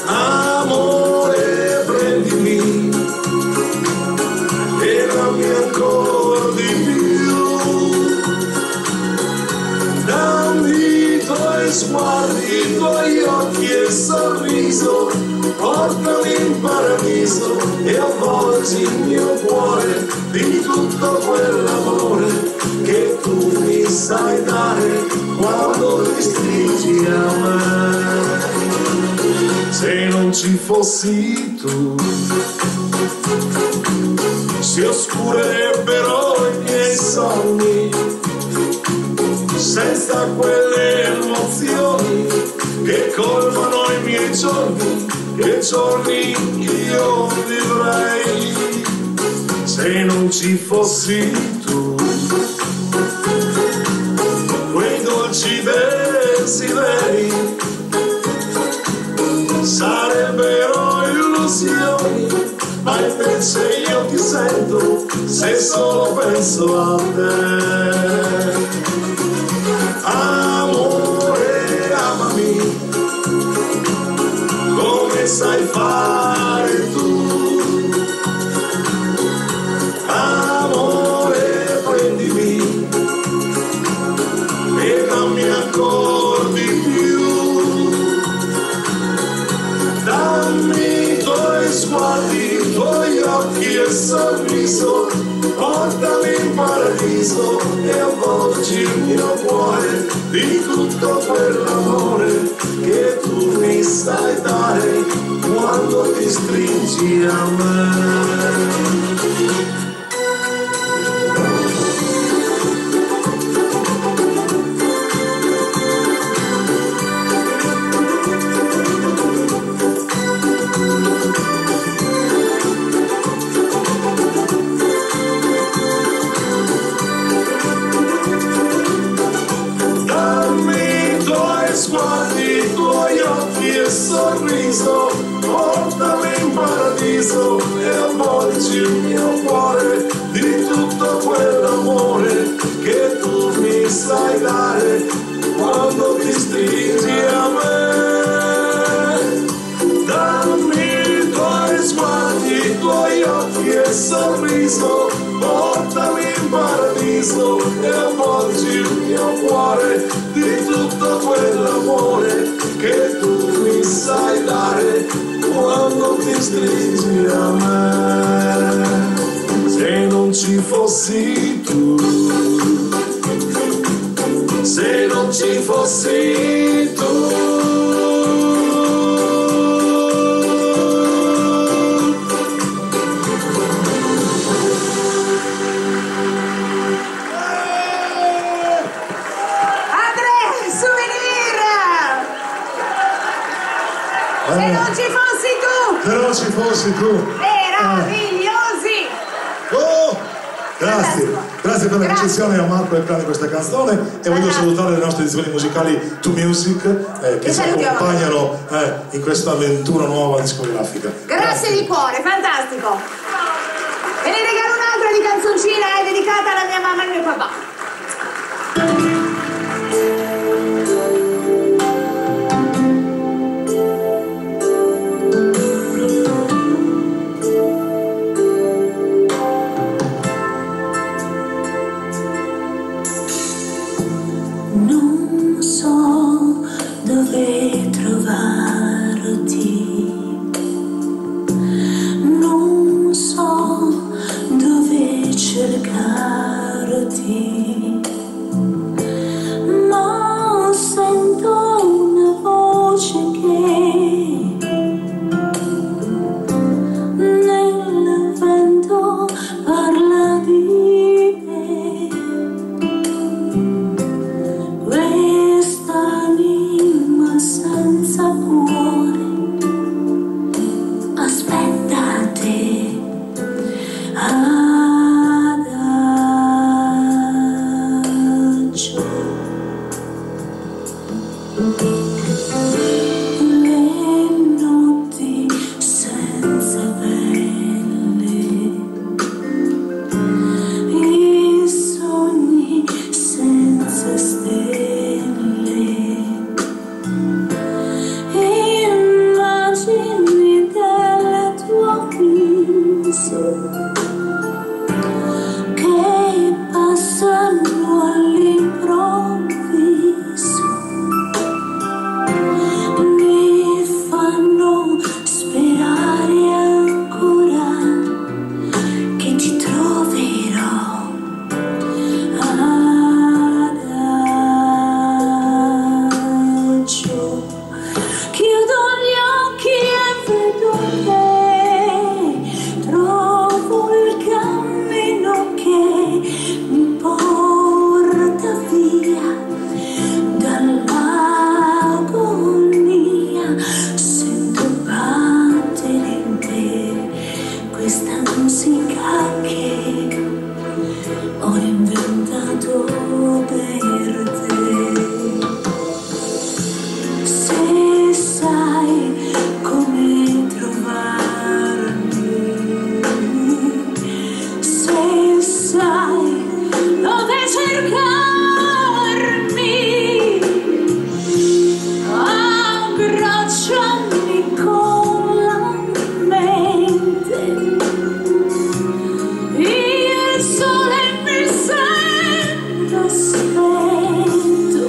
Amore, prendimi e dammi ancora di più. Dammi i tuoi sguardi, i tuoi occhi e il sorriso, portami in paradiso e avvolgi il mio cuore di tutto quell'amore che tu mi sai dare quando ti stringi a me. Se non ci fossi tu, si oscurerebbero i miei sogni, senza quelle emozioni che colmano i miei giorni, che giorni io vivrei. Se non ci fossi tu, quei dolci desideri sarebbero illusioni, ma invece io ti sento se solo penso a te. Amore, amami, come sai fare tu. Amore, prendimi e dammi ancora di più. Dammi i tuoi sguardi, i tuoi occhi e il sorriso, portami in paradiso e avvolgi il mio cuore di tutto quell'amore che tu mi sai dare quando ti stringi a me. I tuoi occhi e sorriso, portami in paradiso e avvolgi il mio cuore di tutto quell'amore che tu mi sai dare quando ti stringi a me. Dammi i tuoi sguardi, i tuoi occhi e sorriso, portami in paradiso e avvolgi il mio cuore di tutto quell'amore che tu mi sai dare quando ti stringi a me. Se non ci fossi tu, se non ci fossi tu. Se non ci fossi tu! Se non ci fossi tu! Era Grazie per la ricezione a Marco e Cane questa canzone e voglio salutare le nostre edizioni musicali To Music che ci accompagnano in questa avventura nuova discografica. Grazie di cuore, fantastico. E ne regalo un'altra di canzoncina dedicata alla mia mamma e al mio papà. Non so dove trovarti, non so dove cercarti, ma sento una voce che nel vento parla di me. Quest'anima senza cuore aspetta te adagio. Le notti senza vele, i sogni senza stelle, immagini del tuo viso che passano all'improvviso, mi fanno sperare ancora che ti troverò adagio. Chiudo gli occhi e vedo te, trovo il cammino che mi porta via dall'agonia. Sento battere in te questa musica che ho inventato per te. Se sai come trovarmi, se sai dove cercarmi, abbracciami con la mente. Il sole mi sento spento,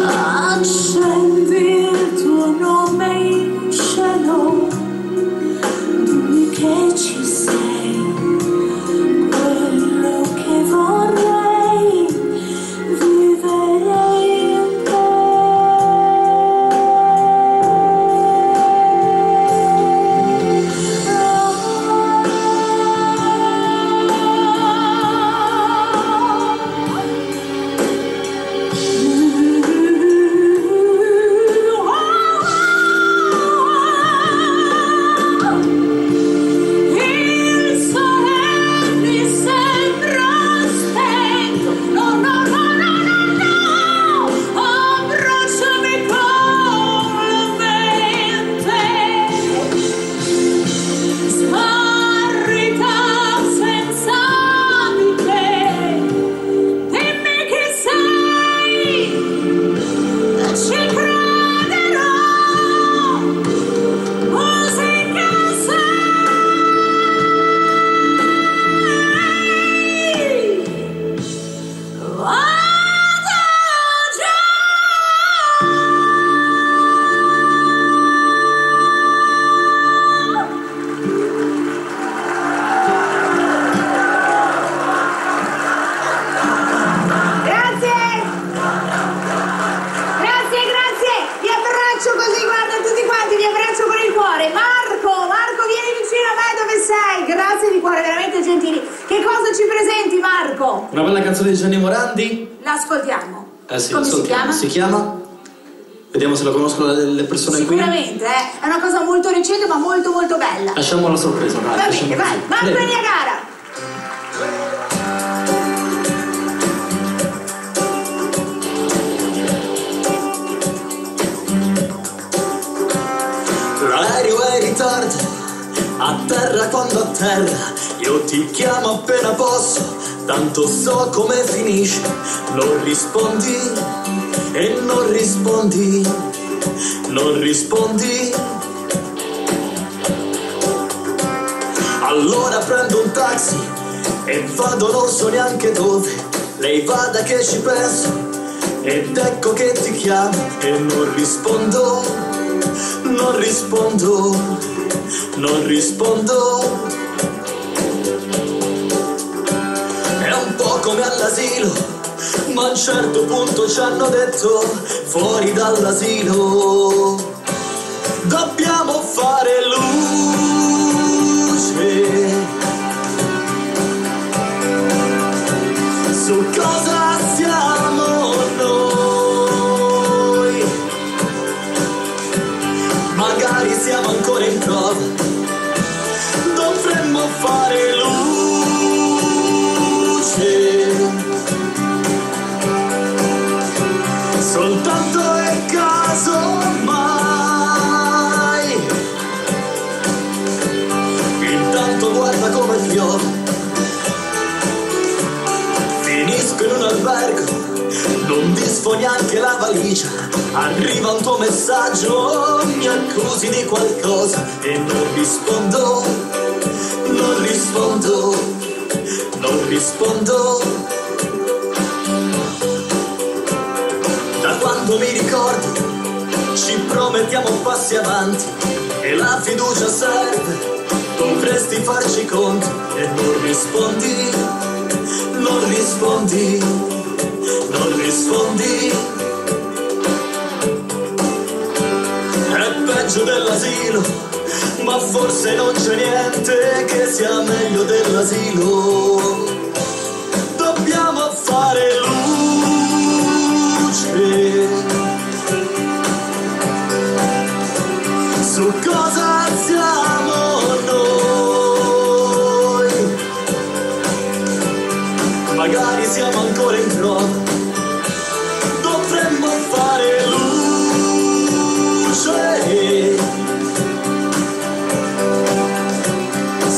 accendi il tuo nome in cielo, dimmi che ci sei, quello che vorrei vivere in te. Il sole mi sembra spento, no, no, no, no, no, no, abbracciami con la mente, smarrita senza di te, dimmi chi sei, ci crederò, musica sei, adagio. Grazie. Vi abbraccio così, guarda tutti quanti, vi abbraccio con il cuore. Marco, vieni vicino a me dove sei. Grazie di cuore, veramente gentili. Che cosa ci presenti, Marco? Una bella canzone di Gianni Morandi. L'ascoltiamo. Sì, Come si chiama? Si chiama? Vediamo se la conoscono le persone qui. Sicuramente, è una cosa molto recente ma molto molto bella. Lasciamo la sorpresa, dai. Va bene, vai. Marco e Niagara. Atterra quando atterra, io ti chiamo appena posso, tanto so come finisce. Non rispondi e non rispondi, non rispondi. Allora prendo un taxi e vado non so neanche dove. Lei vada che ci penso ed ecco che ti chiamo e non rispondo, non rispondo, non rispondo. È un po' come all'asilo, ma a un certo punto ci hanno detto fuori dall'asilo dobbiamo fare luce su cosa siamo noi. Magari siamo ancora in prova, dovremmo fare luce. Soltanto è caso mai. Intanto guarda come piove. Finisco in un albergo, non disfo neanche la valigia. Arriva un tuo messaggio, mi accusi di qualcosa e non rispondo, non rispondo, non rispondo. Da quando mi ricordo ci promettiamo passi avanti e la fiducia serve, dovresti farci conti e non rispondi, non rispondi, non rispondi. È peggio dell'asilo, ma forse non c'è niente che sia meglio dell'asilo. Dobbiamo fare luce su cosa siamo noi. Magari siamo ancora in prova, dovremmo fare luce.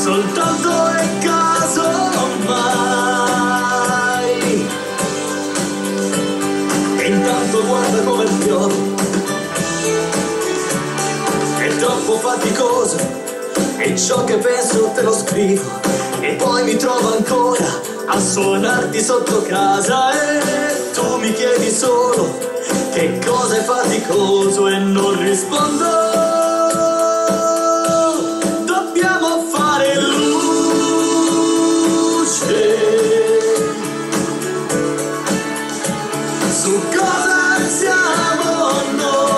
Soltanto è caso mai. E intanto guarda come piove, è troppo faticoso e ciò che penso te lo scrivo e poi mi trovo ancora a suonarti sotto casa e tu mi chiedi solo che cosa è faticoso e non rispondo. Dobbiamo fare luce su cosa siamo noi.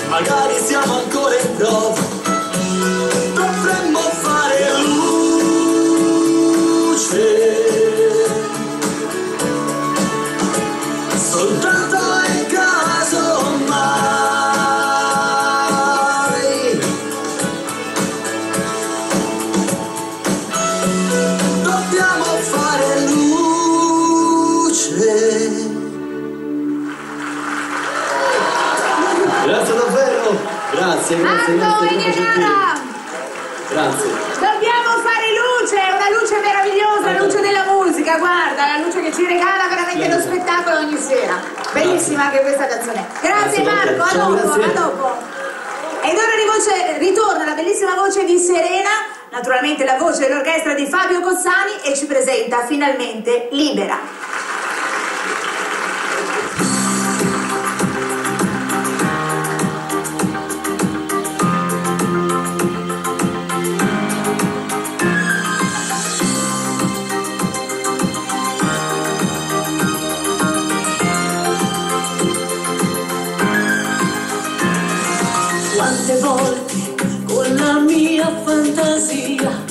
Magari siamo ancora in prova, dovremmo fare luce. Soltanto in caso mai. Dobbiamo fare luce. Grazie davvero. Grazie, grazie. Marco Ignara! Grazie. Dobbiamo fare luce, una luce meravigliosa, la luce della musica, guarda, la luce che ci regala veramente lo spettacolo ogni sera. Bellissima anche questa canzone. Grazie Marco, a dopo, a dopo. Ed ora ritorna la bellissima voce di Serena, naturalmente la voce dell'orchestra di Fabio Cozzani e ci presenta finalmente Libera. Quante volte con la mia fantasia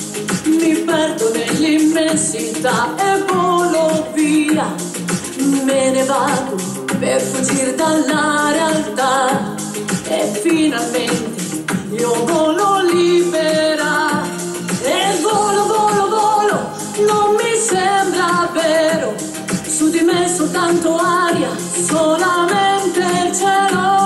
mi perdo nell'immensità e volo via. Me ne vado per fuggire dalla realtà e finalmente io volo libera. E volo, volo, volo, non mi sembra vero. Su di me soltanto aria, solamente il cielo.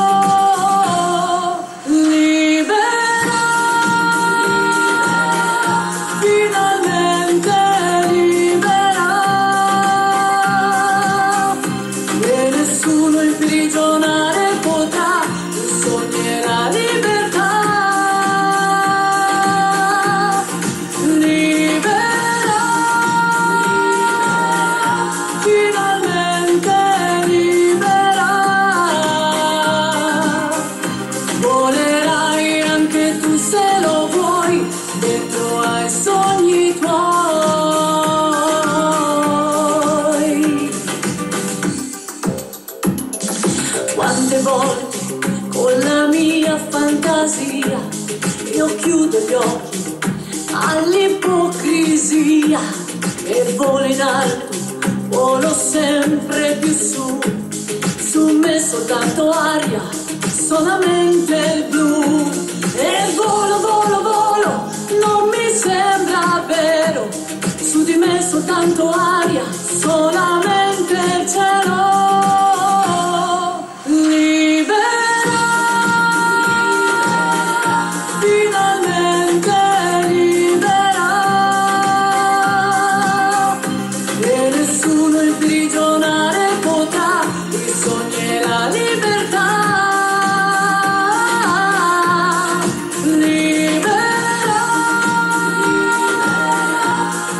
ai sogni tuoi. Quante volte con la mia fantasia io chiudo gli occhi all'ipocrisia e volo in alto, volo sempre più su me soltanto aria, solamente il blu. E volo, volo, volo, non mi sembra vero, su di me soltanto aria, solamente il cielo. Libera, finalmente libera, e nessuno imprigionare potrà i sogni e la libertà. Libera,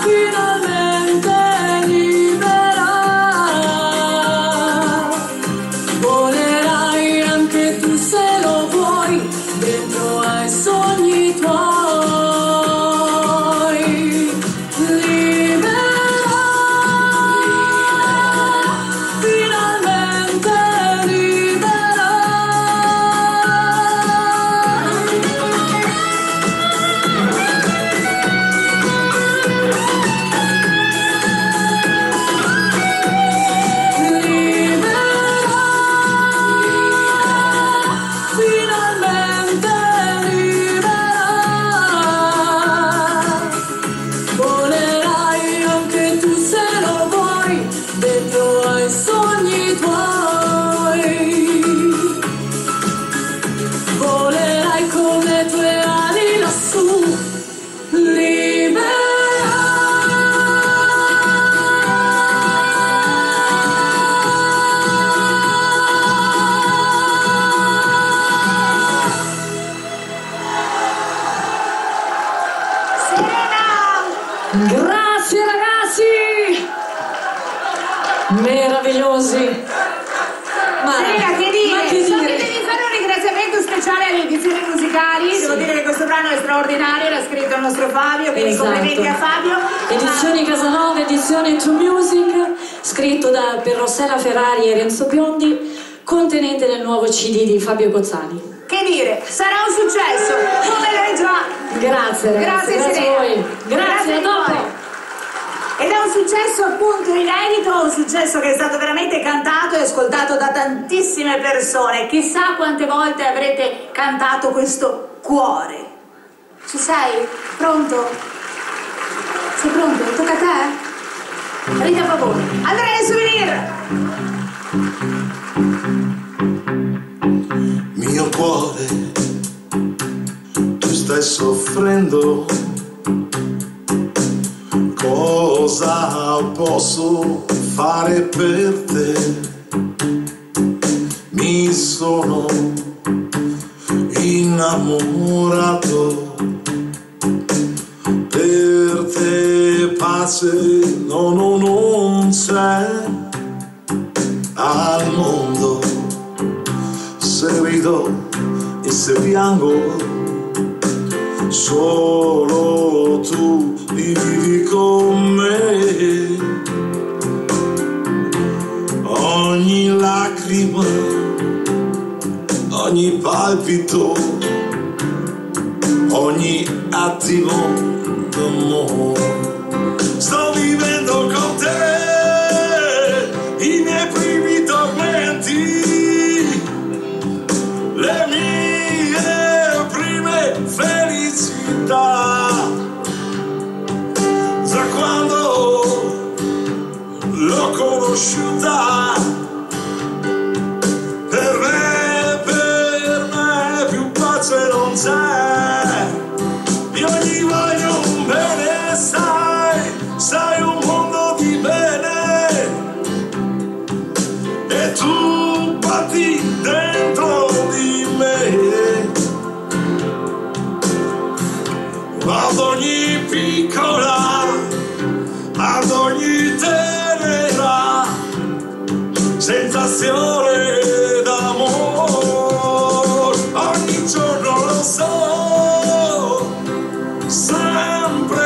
finalmente libera, volerai anche tu se lo vuoi, dentro ai sogni tuoi. Libera, finalmente libera. Libera, finalmente libera, volerai anche tu se lo vuoi, dentro ai sogni tuoi. Volerai con le tue ali lassù. Libera, grazie ragazzi, meravigliosi. Serena, che dire? Ma che So che dire? devi fare un ringraziamento speciale alle edizioni musicali. Devo dire che questo brano è straordinario, l'ha scritto il nostro Fabio, quindi Esatto. complimenti a Fabio. Edizioni Casanova, edizione To Music, scritto per Rossella Ferrari e Renzo Biondi, contenente nel nuovo CD di Fabio Cozzani. Che dire? Sarà un successo, come lo è già. Grazie ragazzi, Grazie, grazie a Serena. voi. Grazie, a di dopo. cuore. Ed è un successo appunto inedito, un successo che è stato veramente cantato e ascoltato da tantissime persone. Chissà quante volte avrete cantato questo Cuore. Ci sei? Pronto? Sei pronto? Tocca a te? Rita Pavone. Andrea Souvenir. Mio cuore, tu stai soffrendo, cosa posso fare per te? Mi sono innamorato, per te pace non c'è al mondo. Se rido e se piango, solo tu vivi con me. Ogni lacrima, ogni palpito, ogni attimo d'amore. Sto vivendo con te i miei primi tormenti, le mie prime felicità, da quando l'ho conosciuta. Per me più pace non c'è, io gli voglio un bene, sai un mondo di bene, e tu batti dentro di me. Ad ogni piccola, ad ogni tenera sensazione d'amore, ogni giorno lo so, sempre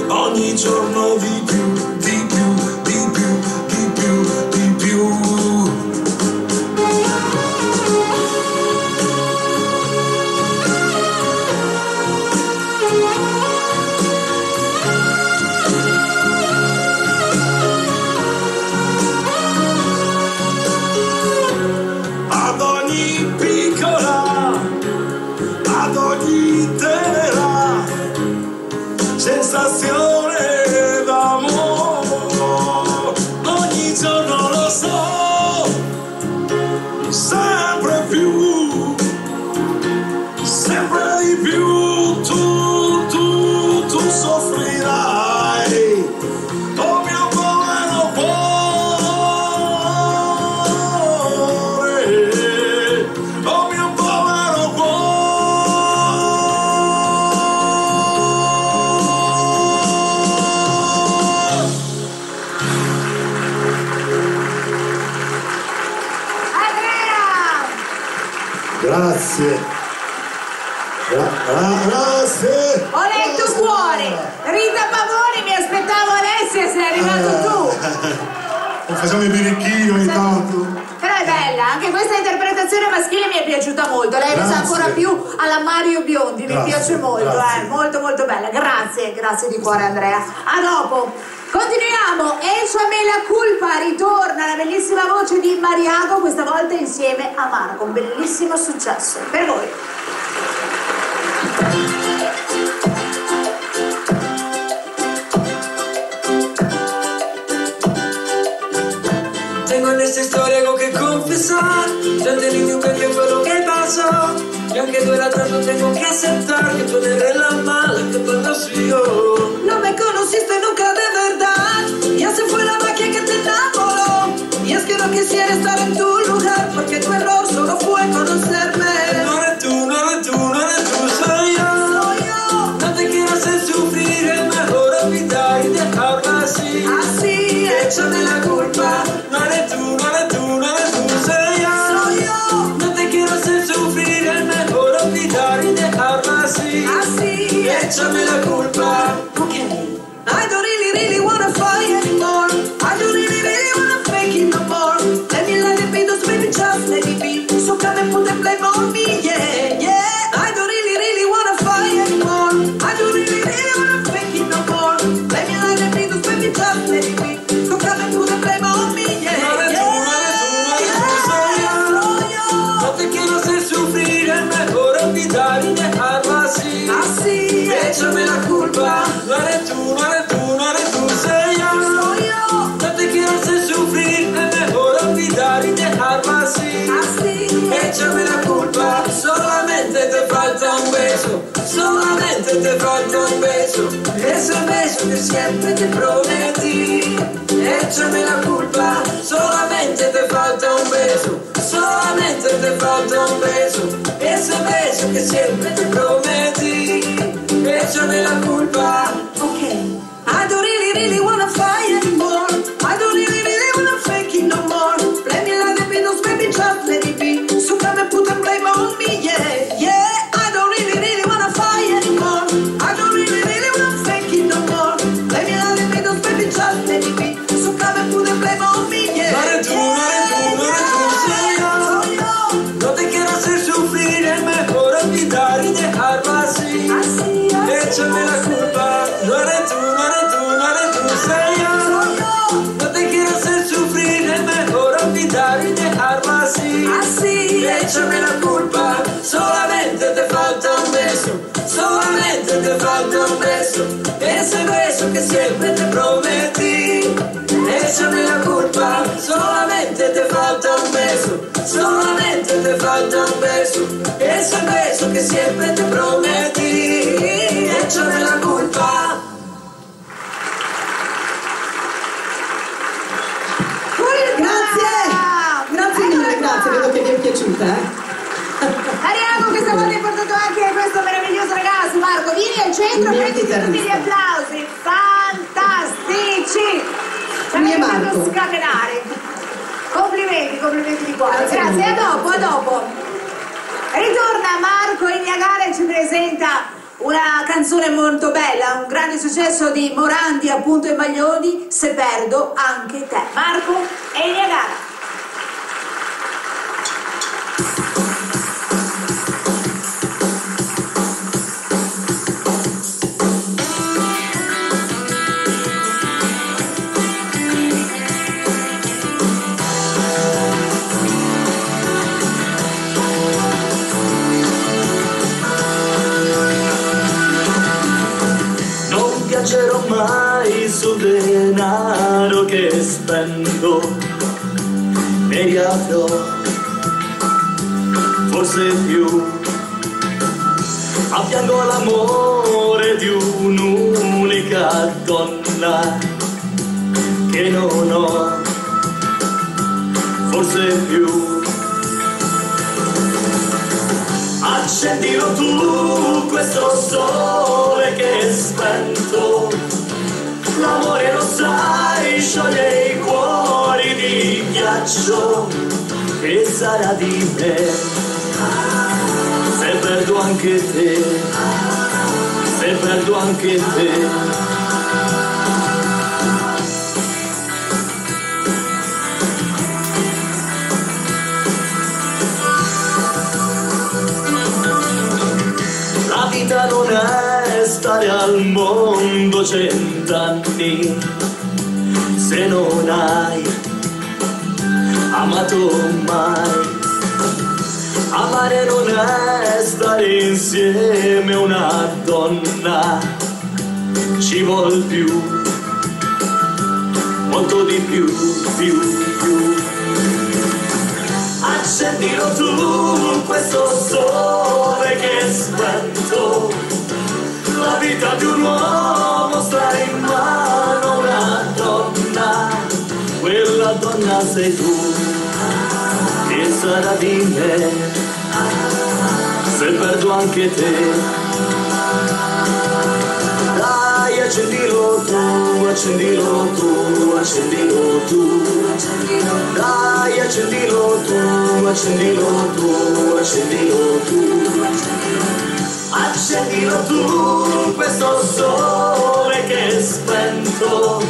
ogni giorno di più, di più, di più, di più, di più. Ad ogni piccola, ad ogni tenera sensazione d'amore, ogni giorno lo so, sempre più, sempre di più, tu soffrirai, oh mio povero cuore, oh mio povero Grazie. Grazie. Ho letto cuore. Rita Pavone, mi aspettavo Alessia, sei arrivato tu. Facciamo i birichini ogni tanto. Però è bella, anche questa interpretazione maschile mi è piaciuta molto. Lei resa ancora più alla Mario Biondi, mi piace molto, molto molto bella. Grazie, grazie di cuore Andrea. A dopo. Continuiamo, Échame la culpa, ritorna la bellissima voce di Mariago, questa volta insieme a Marco, un bellissimo successo per voi. Tengo en esta historia algo que confesar. Ya te dije que fue lo que pasó. Y aunque duela tanto tengo que aceptar que tú eres la mala que conoció. No me conociste nunca de verdad. Ya se fue la magia que te enamoró. Y es que no quisiera estar en tu lugar, porque tu error solo fue conocerme. No eres tú, no eres tú, no eres tú, soy yo. No te quiero hacer sufrir, es mejor olvidar y dejarlo así. Así, échame la culpa. No eres tú, no eres tú, no eres tú, soy yo. No te quiero hacer sufrir, es mejor olvidar y dejarlo así. Así, échame la culpa. Okay. I don't really wanna fight anymore. I don't really wanna fake it no more. Let me be, those baby, just let it be. So come and put the blame on me, yeah, yeah. I don't really wanna fight anymore. I don't really wanna fake it no more. Let me be, those baby, just let it be. So come and put the blame on me, yeah, no te quiero hacer sufrir, es mejor olvidar y dejarlo así. Así, échame la culpa. No eres tú, no eres tú, no eres tú, soy yo. No te quiero hacer sufrir, es mejor olvidar y dejarlo así. Así, échame la culpa. Solamente te falta un beso, solamente te falta un beso. Ese beso que siempre te prometí. Échame la culpa. Solamente te falta un beso, solamente te falta un beso. Ese beso que siempre te prometí. Échame la culpa. okay. I don't really wanna fight anymore. I don't really wanna fake it no more. Let me let it be, those baby, just let it be. So come and put the blame on me, yeah, yeah. I don't really wanna fight anymore. I don't really wanna fake it no more. Let me let it be, those baby, just let it be. So come and put the blame on me, yeah. No eres tú, no eres tú, no eres tú, soy yo. No te quiero hacer sufrir, es mejor olvidar y dejarlo así. Así, échame la culpa. No eres tú, no eres tú, no eres tú, soy yo. No te quiero hacer sufrir, es mejor olvidar y dejarlo así. Así, échame la culpa. Solamente te falta un beso, solamente te falta un beso. Ese beso que siempre te prometí. Échame la culpa. Solamente te falta un beso, solamente te falta un beso. Ese beso que siempre te prometí. Échame la culpa. Grazie mille, grazie, vedo che vi è piaciuta. Mariago questa volta hai portato anche questo meraviglioso ragazzo. Marco, vieni al centro, prendi tutti gli applausi fantastici. Ci avete fatto scatenare. Complimenti di cuore. Grazie, a dopo. Ritorna Marco Ignagare e ci presenta Una canzone molto bella, un grande successo di Morandi appunto e Baglioni, Se perdo anche te. Marco e Niagara. Piangerò mai sul denaro che spendo, ne riavrò forse più, affianco l'amore di un'unica donna che non ho, forse più. Accendilo tu questo sole che è spento, l'amore lo sai scioglie i cuori di ghiaccio, che sarà di me se perdo anche te, se perdo anche te. La vita non è stare al mondo 100 anni se non hai amato mai. Amare non è stare insieme a una donna, ci vuol più, molto di più. Accendilo tu questo sole che è spento, la vita di un uomo sta in mano a una donna, quella donna sei tu, che sarà di me se perdo anche te. Dai, accendilo tu, accendilo tu, accendilo tu. Dai, accendilo tu, accendilo tu, accendilo tu. Accendilo tu questo sole che è spento,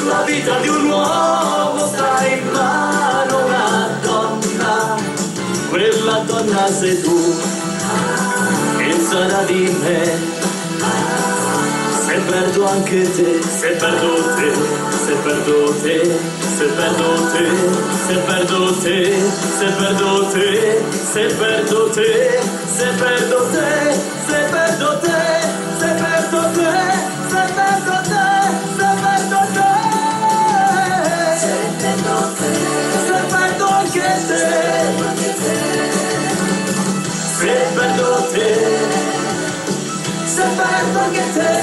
la vita di un uomo sta in mano a una donna, quella donna sei tu, che sarà di me se perdo anche te, se perdo te, se perdo te, se perdo te, se perdo te, se perdo te, se perdo te, se perdo te, se perdo te, se perdo te, se perdo te, se perdo te, se perdo te, se perdo anche te, se perdo te, se perdo anche te.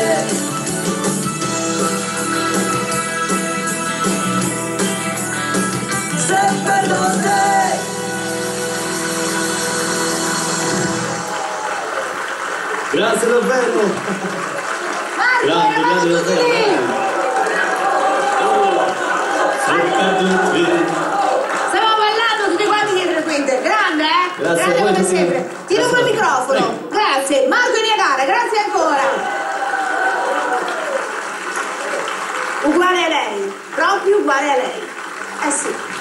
Se perdo te. Grazie davvero. Grande davvero. Se perdo te. Stiamo ballando tutti quanti dietro il Twitter. Grande, eh? Grazie, grande come sempre. Ti rubo il microfono. Grazie. Marco Niagara, grazie ancora. Uguale a lei, proprio uguale a lei. Eh sì.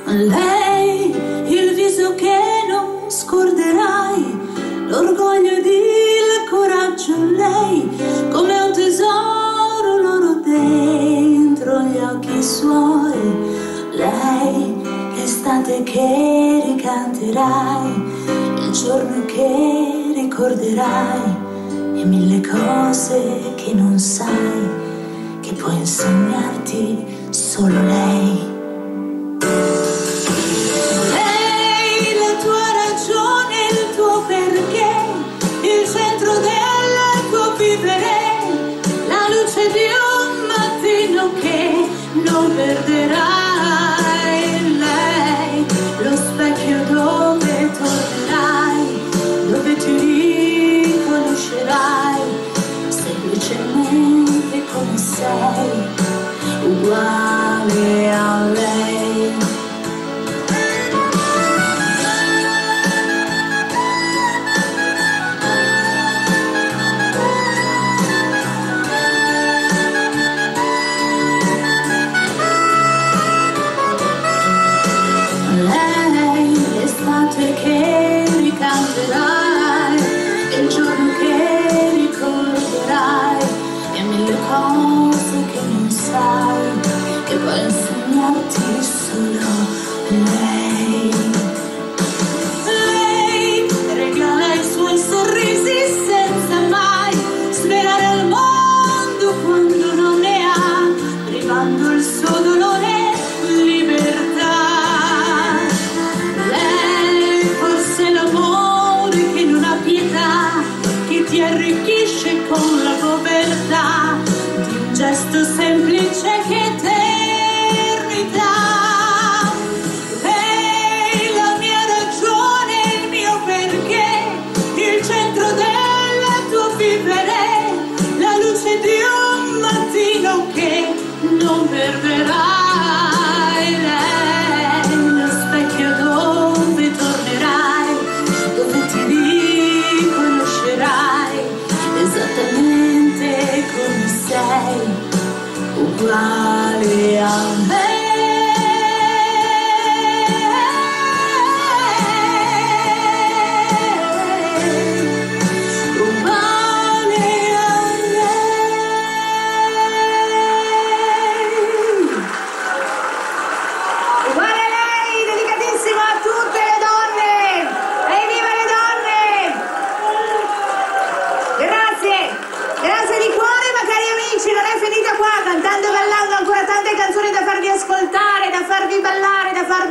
Lei, il viso che non scorderai, l'orgoglio ed il coraggio, lei, come un tesoro l'oro dentro gli occhi suoi, lei, che estate che ricanterai, il giorno che ricorderai, e mille cose che non sai, che può insegnarti solo lei. Lei, la tua ragione, il tuo perché, il centro del tuo vivere, la luce di un mattino che non perderai. Lei, lo specchio dove tornerai, dove ti riconoscerai, semplicemente come sei, uguale a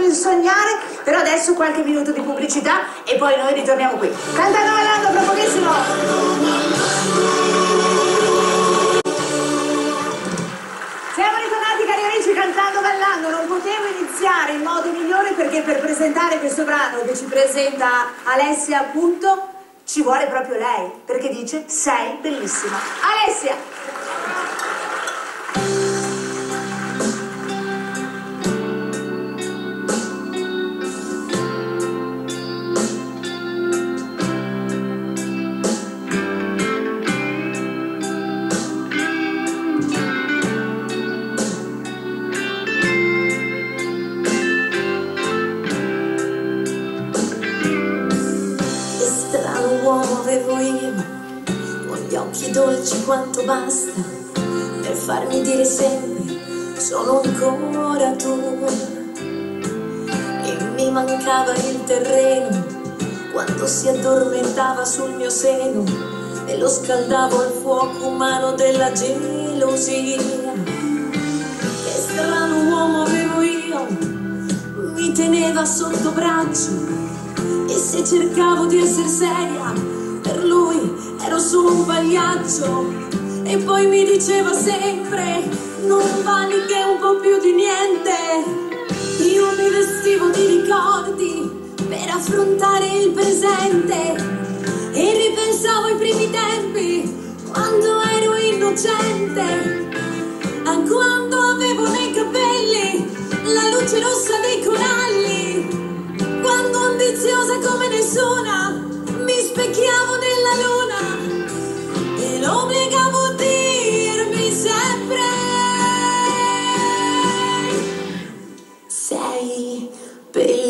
il sognare, però adesso qualche minuto di pubblicità e poi noi ritorniamo qui. Cantando ballando fra pochissimo. Siamo ritornati cari amici cantando ballando, non potevo iniziare in modo migliore perché per presentare questo brano che ci presenta Alessia appunto ci vuole proprio lei, perché dice sei bellissima. Alessia! Dolci quanto basta per farmi dire sempre sono ancora tu, e mi mancava il terreno quando si addormentava sul mio seno e lo scaldavo al fuoco umano della gelosia. Che strano uomo avevo io, mi teneva sotto braccio e se cercavo di essere seria per lui ero solo un pagliaccio, e poi mi diceva sempre non vali che un po' più di niente. Io mi vestivo di ricordi per affrontare il presente e ripensavo ai primi tempi quando ero innocente, a quando avevo nei capelli la luce rossa dei coralli, quando ambiziosa come nessuna mi specchiavo nella luna e lo obbligavo a dirmi sempre sei bellissima,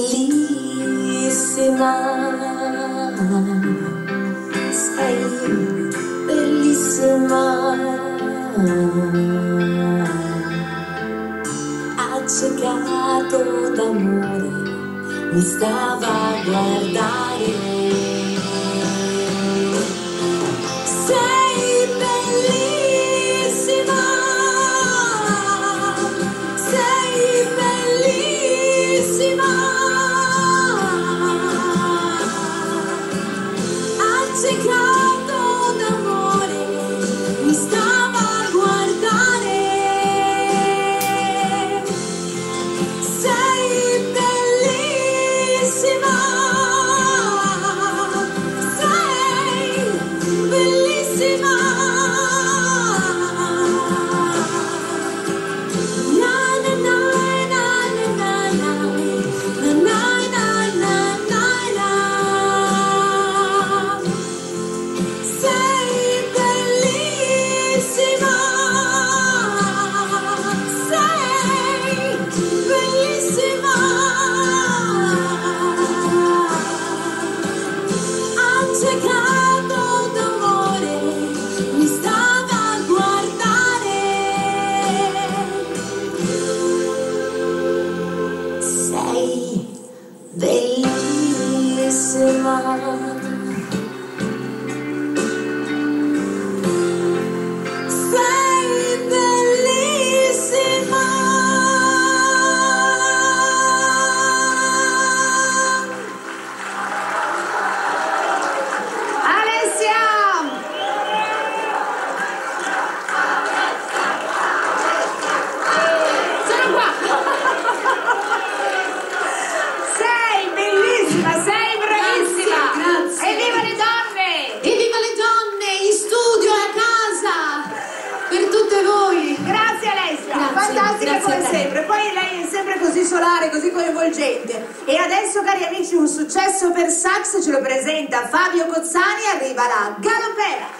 sei bellissima. Accecato d'amore mi stava a guardare. Sei bellissima, sei bellissima, accecato d'amore mi stava a guardare. Sei bellissima, sei bellissima. Accecato d'amore mi stava a guardare. Sei bellissima. Fantastica come sempre, poi lei è sempre così solare, così coinvolgente. E adesso cari amici un successo per sax ce lo presenta Fabio Cozzani, arriva la Galopera.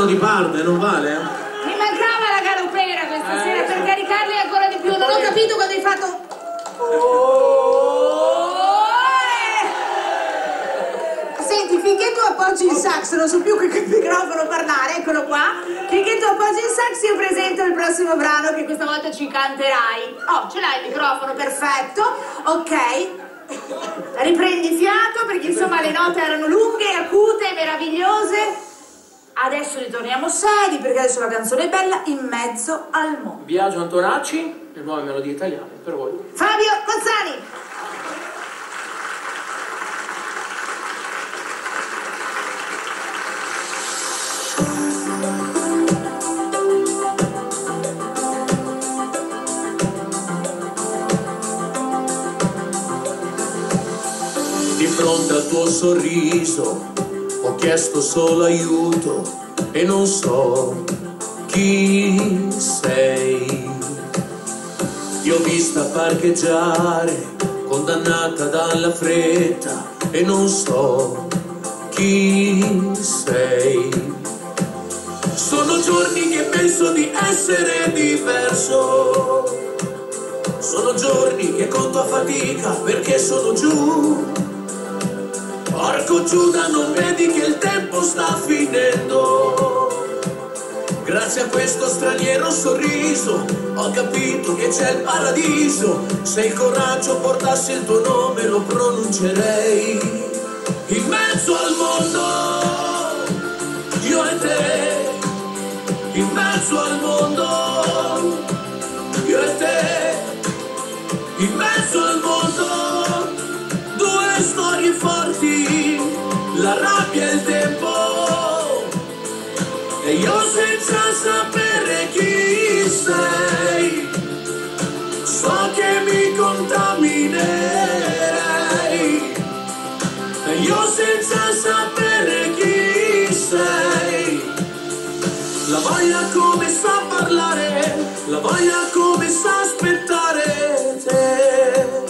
suono di parte, non vale? Mi mancava la galopera questa sera per caricarli ancora di più. Non ho capito quando hai fatto... Senti, finché tu appoggi il sax, non so più che microfono parlare, eccolo qua. Finché tu appoggi il sax io presento il prossimo brano che questa volta ci canterai. Oh, ce l'hai il microfono, perfetto. Ok. Riprendi fiato perché insomma le note erano lunghe, acute, meravigliose. Adesso ritorniamo seri perché adesso la canzone è bella, In mezzo al mondo. Biagio Antonacci, le nuove melodie italiane per voi. Fabio Cozzani. Di fronte al tuo sorriso ho chiesto solo aiuto e non so chi sei. Ti ho vista parcheggiare, condannata dalla fretta e non so chi sei. Sono giorni che penso di essere diverso. Sono giorni che conto a fatica perché sono giù. Porco Giuda, non vedi che il tempo sta finendo? Grazie a questo straniero sorriso ho capito che c'è il paradiso. Se il coraggio portasse il tuo nome lo pronuncerei. In mezzo al mondo, io e te. In mezzo al mondo, io e te. In mezzo al mondo, due storie forti, la rabbia e il tempo. E io senza sapere chi sei, so che mi contaminerei. E io senza sapere chi sei, la voglia come sa parlare, la voglia come sa aspettare te.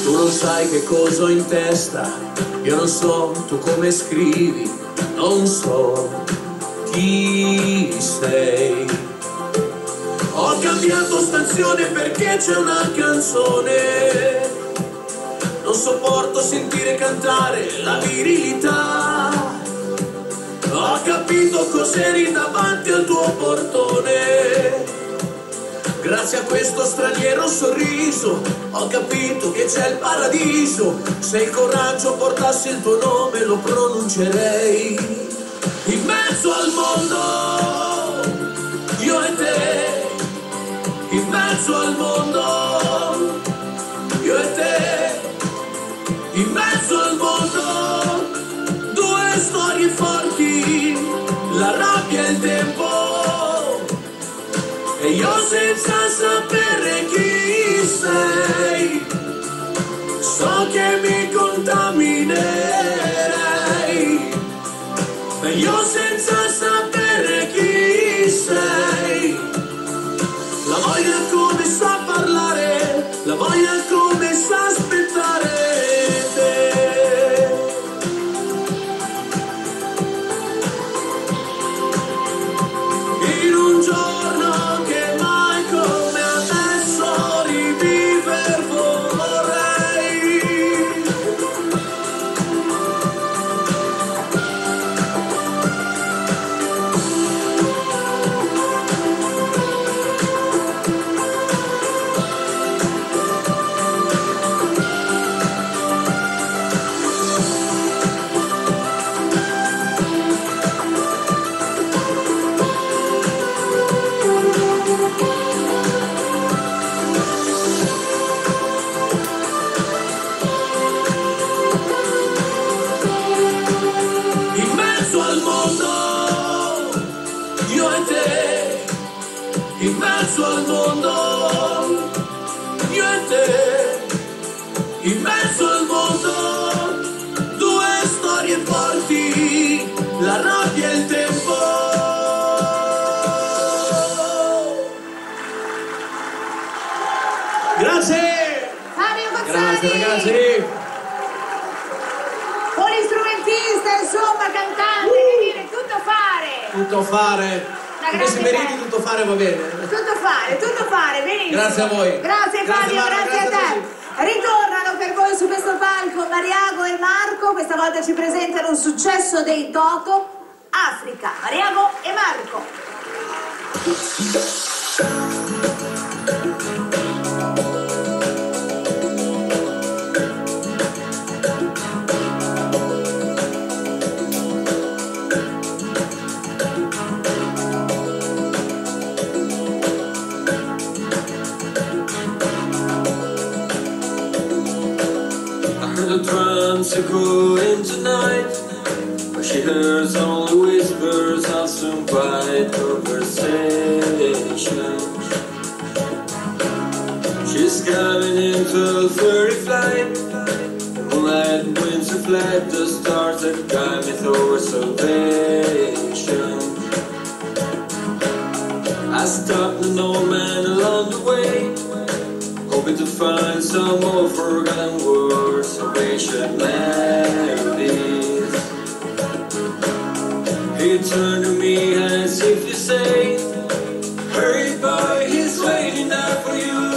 Tu non sai che cosa ho in testa, io non so tu come scrivi, non so chi sei. Ho cambiato stazione perché c'è una canzone. Non sopporto sentire cantare la virilità. Ho capito cos'eri davanti al tuo portone. Grazie a questo straniero sorriso ho capito che c'è il paradiso. Se il coraggio portasse il tuo nome lo pronuncerei. In mezzo al mondo, io e te. In mezzo al mondo, io e te. In mezzo al mondo, due storie forti, la rabbia e il tempo. E io senza sapere chi sei, so che mi contaminerei. E io senza sapere chi sei, la voglia come sa parlare, la voglia come sa aspettare te. In un giorno che mai come adesso riviver vorrei. In mezzo al mondo, io e te. In mezzo al mondo, io e te. In mezzo al mondo, due storie forti, la rabbia e il tempo. Grazie! Fabio Cozzani! Grazie ragazzi! Polistrumentista, il insomma, cantante, che dire, tutto fare. Tutto fare. Questi periodi tutto fare va bene. Tutto fare, benissimo. Grazie a voi. Grazie Fabio, grazie a te. Ritornano per voi su questo palco Mariago e Marco, questa volta ci presentano un successo dei Toto, Africa. Mariago e Marco. The drums are going tonight, but she hears only whispers of some quiet conversation. She's coming in 12:30 flight. The moonlight winds reflect the stars that guide me towards salvation. I stopped an old man along the way, hoping to find some more forgotten words of ancient melodies. He turned to me as if to say, hurry boy, he's waiting there for you.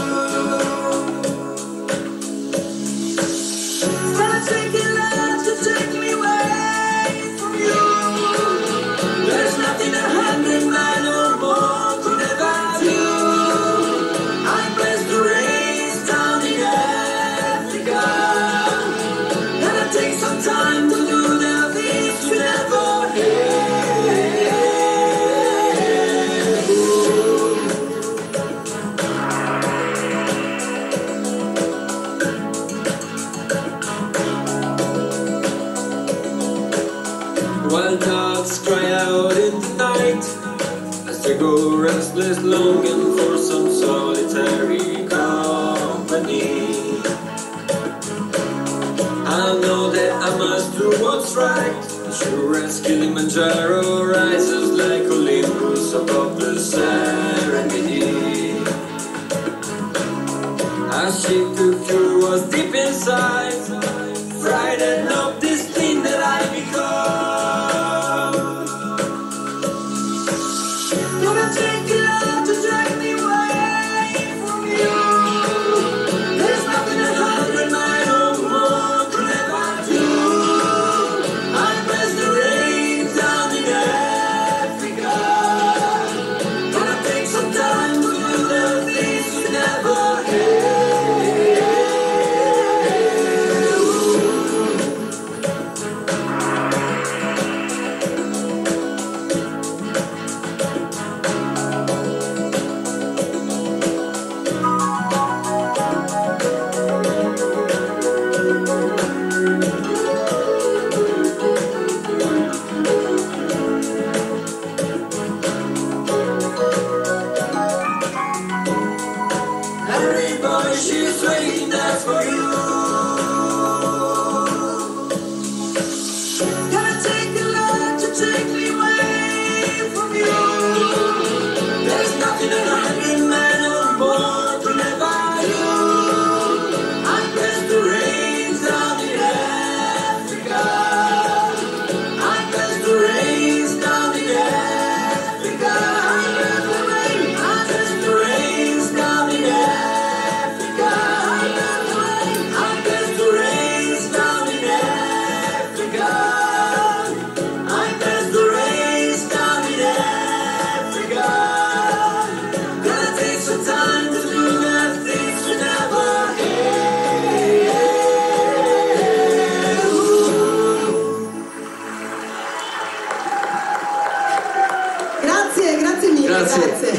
Gonna take your love to take me away from you. There's nothing 100 men or more could ever do. I bless the rains down in Africa. Gonna take some time to do the things you never had. Wild dogs cry out in the night as they go restless, longing for some solitary company. I know that I must do what's right, sure as Kilimanjaro rises like Olympus above the Serengeti. I seek to cure what's deep inside, frightened of this thing that I become. Gonna take your love to drag me away from you. There's nothing 100 miles or more could ever do. I bless the rain down in Africa. Gonna take some time to do the things you never had. Everybody, she's waiting there for you. Gonna take your love to take me away from you. There's nothing 100 men or more could ever do. I bless the rains down in Africa. I bless the rains down in Africa. I bless the rain. I bless the rains down in Africa.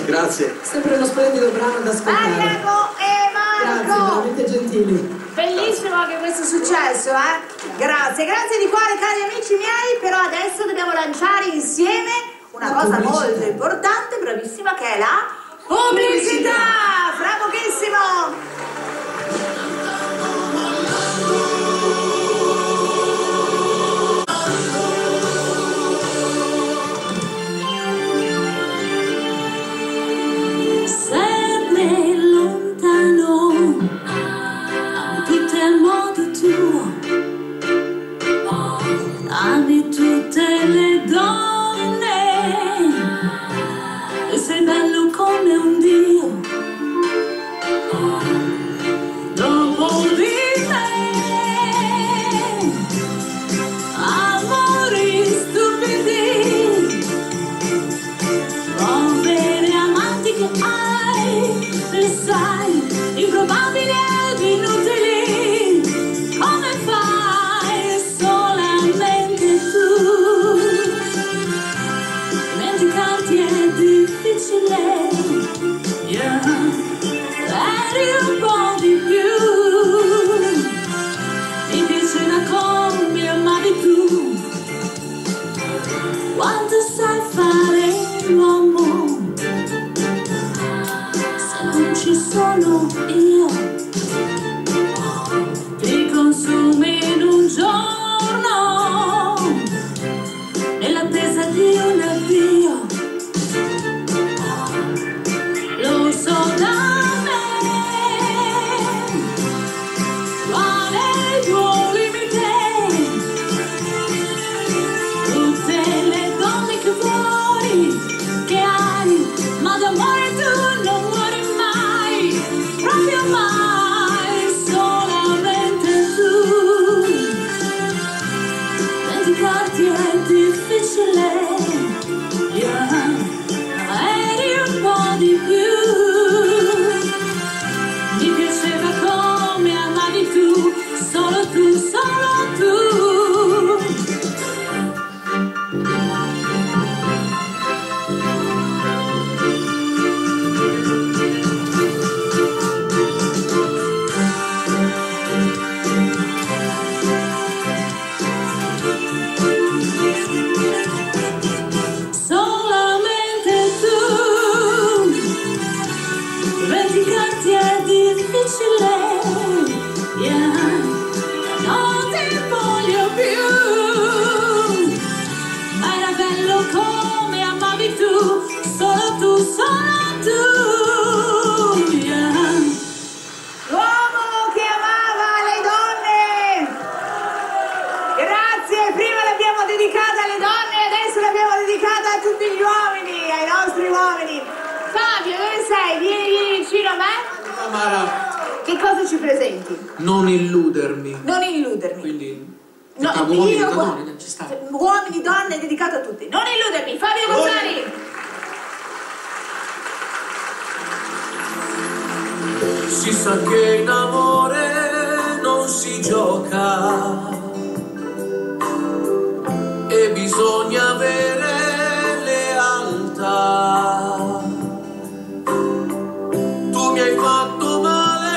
Grazie. Sempre uno splendido brano da ascoltare. Mariago e Marco. Grazie, veramente gentili. Bellissimo anche questo successo, eh? Grazie di cuore cari amici miei, però adesso dobbiamo lanciare insieme una cosa molto importante, bravissima, che è la pubblicità! Fra pochissimo! Ami tu solo tu. Solamente tu, dimenticarti è difficile, yeah. Non ti voglio più, ma era bello come amavi tu, solo tu, yeah. L'uomo che amava le donne. Grazie, prima l'abbiamo dedicata alle donne, adesso l'abbiamo dedicata a tutti gli uomini, ai nostri uomini. Fabio, dove sei? Vieni vicino a me. Mara, Che cosa ci presenti? non illudermi. Non illudermi. Quindi, No, uomini, io, donne, ci sta. uomini, donne, dedicato a tutti. Non illudermi, Fabio Cozzani. Si sa che in amore non si gioca e bisogna avere lealtà. Tu mi hai fatto male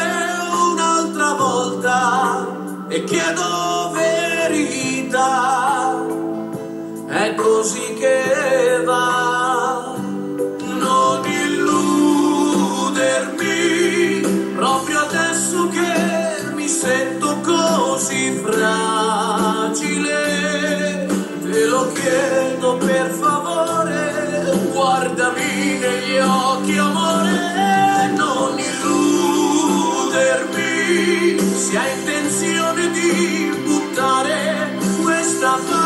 un'altra volta e chiedo verità. È così che va. Non illudermi proprio adesso che mi sento così fragile. Te lo chiedo per favore, guardami negli occhi amore. Non illudermi se hai intenzione di buttare questa favola.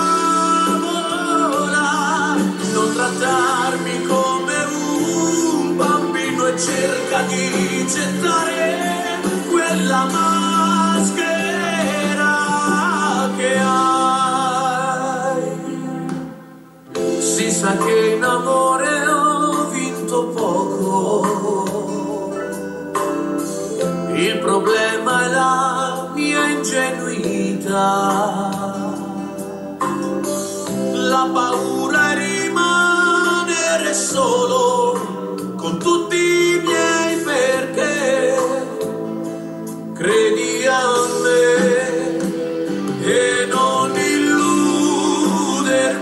Non trattarmi come un bambino e cerca di gettare quella maschera che hai. Si sa che in amore ho vinto poco, il problema è la mia ingenuità. La paura è rimanere solo con tutti i miei perché. Credi a me e non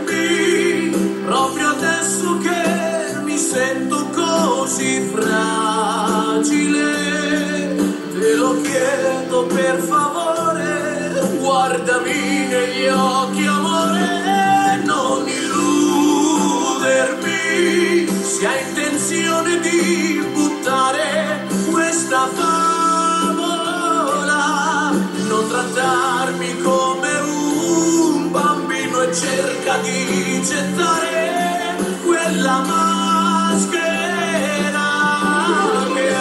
illudermi proprio adesso che mi sento così fragile. Te lo chiedo per favore, guardami negli occhi amore. Non illudermi se hai intenzione di buttare questa favola. Non trattarmi come un bambino e cerca di gettare quella maschera che hai.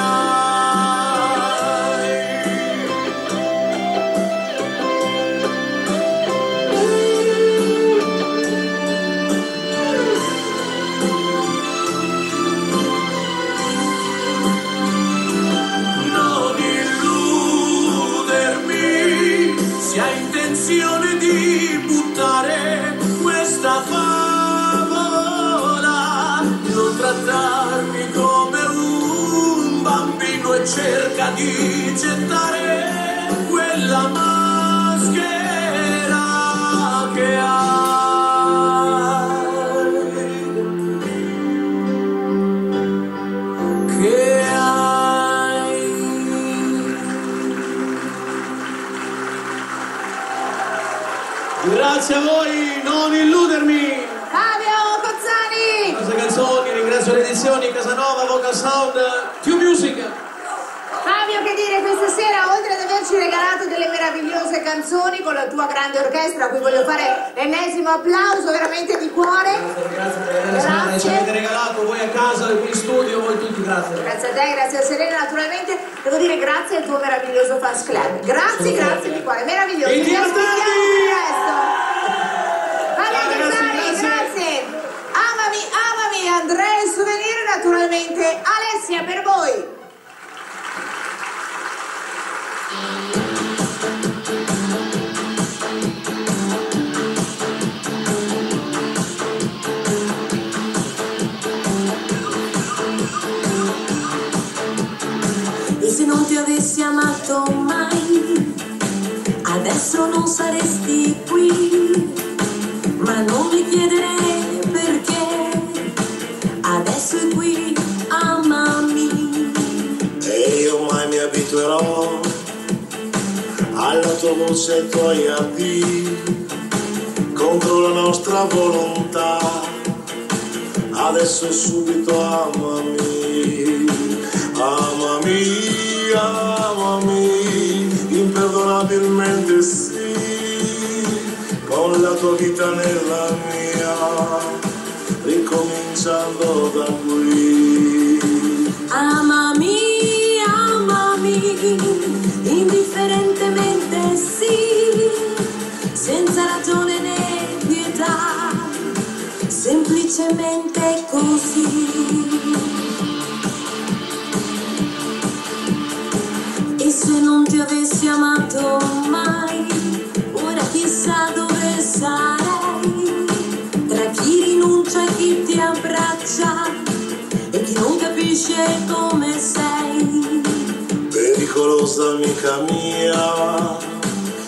Se hai intenzione di buttare questa favola, non trattarmi come un bambino e cerca di gettare quella maschera che hai. Che hai. Grazie a voi, non illudermi! Fabio Cozzani. Queste canzoni, ringrazio le edizioni Casanova, Vocal Sound, Più Music. Fabio, che dire, questa sera, oltre ad averci regalato delle meravigliose canzoni con la tua grande orchestra, a cui voglio fare l'ennesimo applauso veramente di cuore. Grazie. Ci avete regalato voi a casa, qui in studio, voi tutti, grazie. Grazie a te, grazie a Serena, naturalmente devo dire grazie al tuo meraviglioso fans club. Grazie, grazie di cuore, meraviglioso. E Ci aspettiamo presto. Ciao, ragazzi, grazie. Amami, Andrea il Souvenir, naturalmente Alessia per voi. adesso non saresti qui, ma non mi chiedere perché, adesso è qui, amami. E io mai mi abituerò alla tua voce e ai tuoi addi, contro la nostra volontà, adesso e subito amami, amami, amami, imperdonabilmente sì, con la tua vita nella mia, ricominciando da qui. Amami, amami, indifferentemente sì, senza ragione né pietà, semplicemente così. E se non ti avessi amato mai, ora chissà dove sarei, tra chi rinuncia e chi ti abbraccia e chi non capisce come sei. Pericolosa amica mia,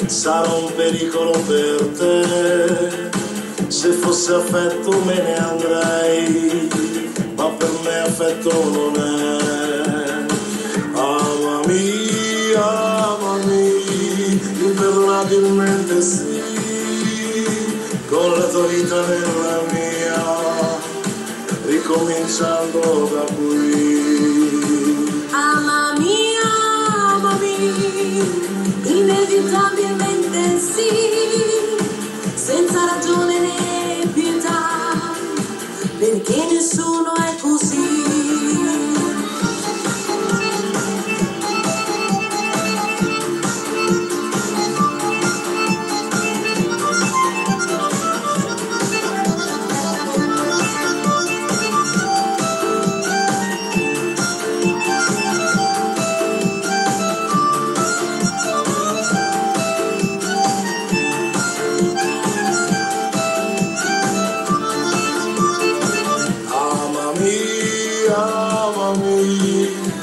sarò un pericolo per te, se fosse affetto me ne andrei, ma per me affetto non è. Amami, amami, imperdonabilmente sì, con la tua vita nella mia, ricominciando da qui. Amami, amami, inevitabilmente sì, senza ragione né pietà, perché nessuno è così.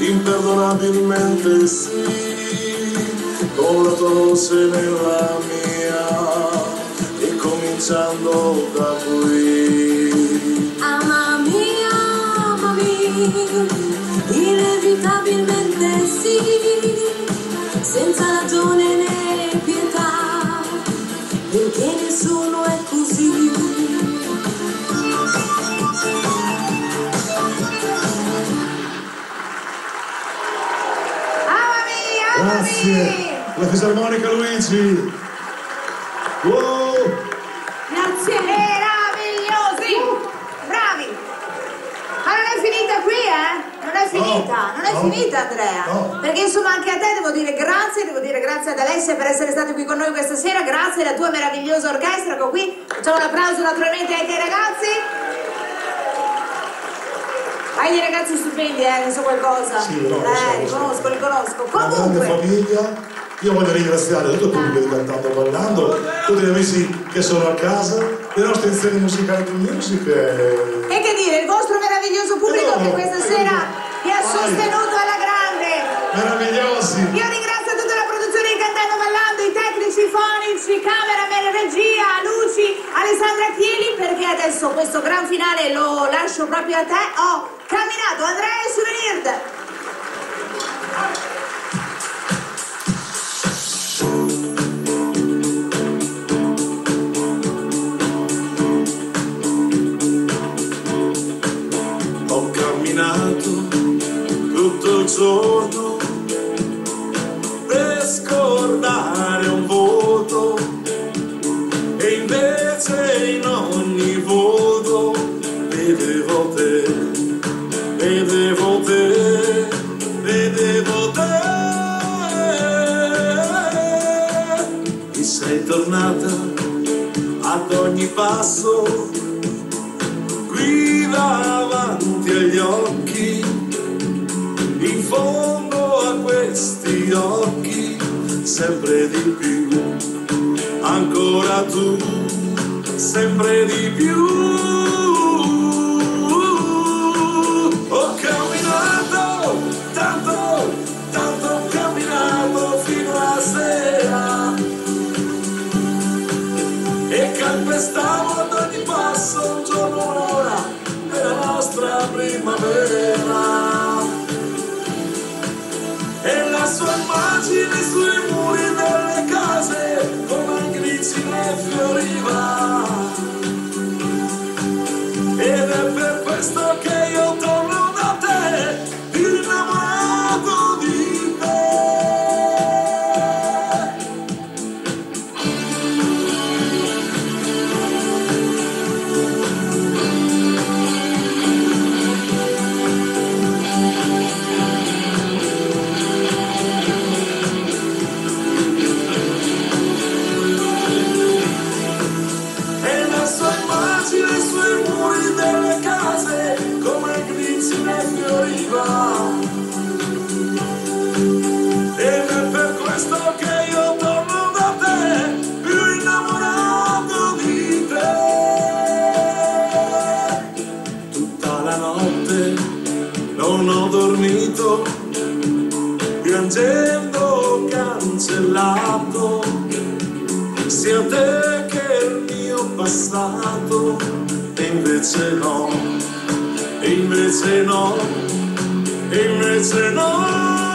Imperdonabilmente sì, con la tua voce nella mia, e cominciando da qui. Amami, amami, inevitabilmente sì, senza ragione né pietà, perché nessuno è così. Grazie, la fisarmonica Luigi. Wow. Grazie, meravigliosi, bravi. Ma non è finita qui, Non è finita, non è finita, Andrea. No. Perché insomma anche a te devo dire grazie ad Alessia per essere stato qui con noi questa sera, grazie alla tua meravigliosa orchestra, ecco qui. Facciamo un applauso naturalmente anche ai ragazzi. Hai dei ragazzi stupendi, ne so qualcosa. Sì, no, li conosco. Una grande Comunque. famiglia. Io voglio ringraziare tutto il pubblico di Cantando Ballando, tutti gli amici che sono a casa, le nostre edizioni musicali di music. E che dire, il vostro meraviglioso pubblico che questa sera vi ha sostenuto alla grande. Meravigliosi. Io ringrazio tutta la produzione di Cantando Ballando, i tecnici fonici, cameraman, regia, luci, Alessandra Chieli, perché adesso questo gran finale lo lascio proprio a te. Ho camminato Andrea e Souvenir. Ho camminato tutto il giorno per scordare un voto, e invece in ogni voto vedevo te, vedevo te, vedevo te. Mi sei tornata ad ogni passo, qui davanti agli occhi, in fondo a questi occhi, sempre di più, ancora tu, sempre di più. Ho camminato tanto, tanto ho camminato fino a sera, fioriva. Ed è per questo che io torno da te, innamorato di te. E la sua immagine sui muri delle case come glicine fioriva. Ed è per questo che io torno da te, più innamorato di te. Tutta la notte non ho dormito, piangendo cancellato sia te che il mio passato. E invece no, e invece no, e invece no.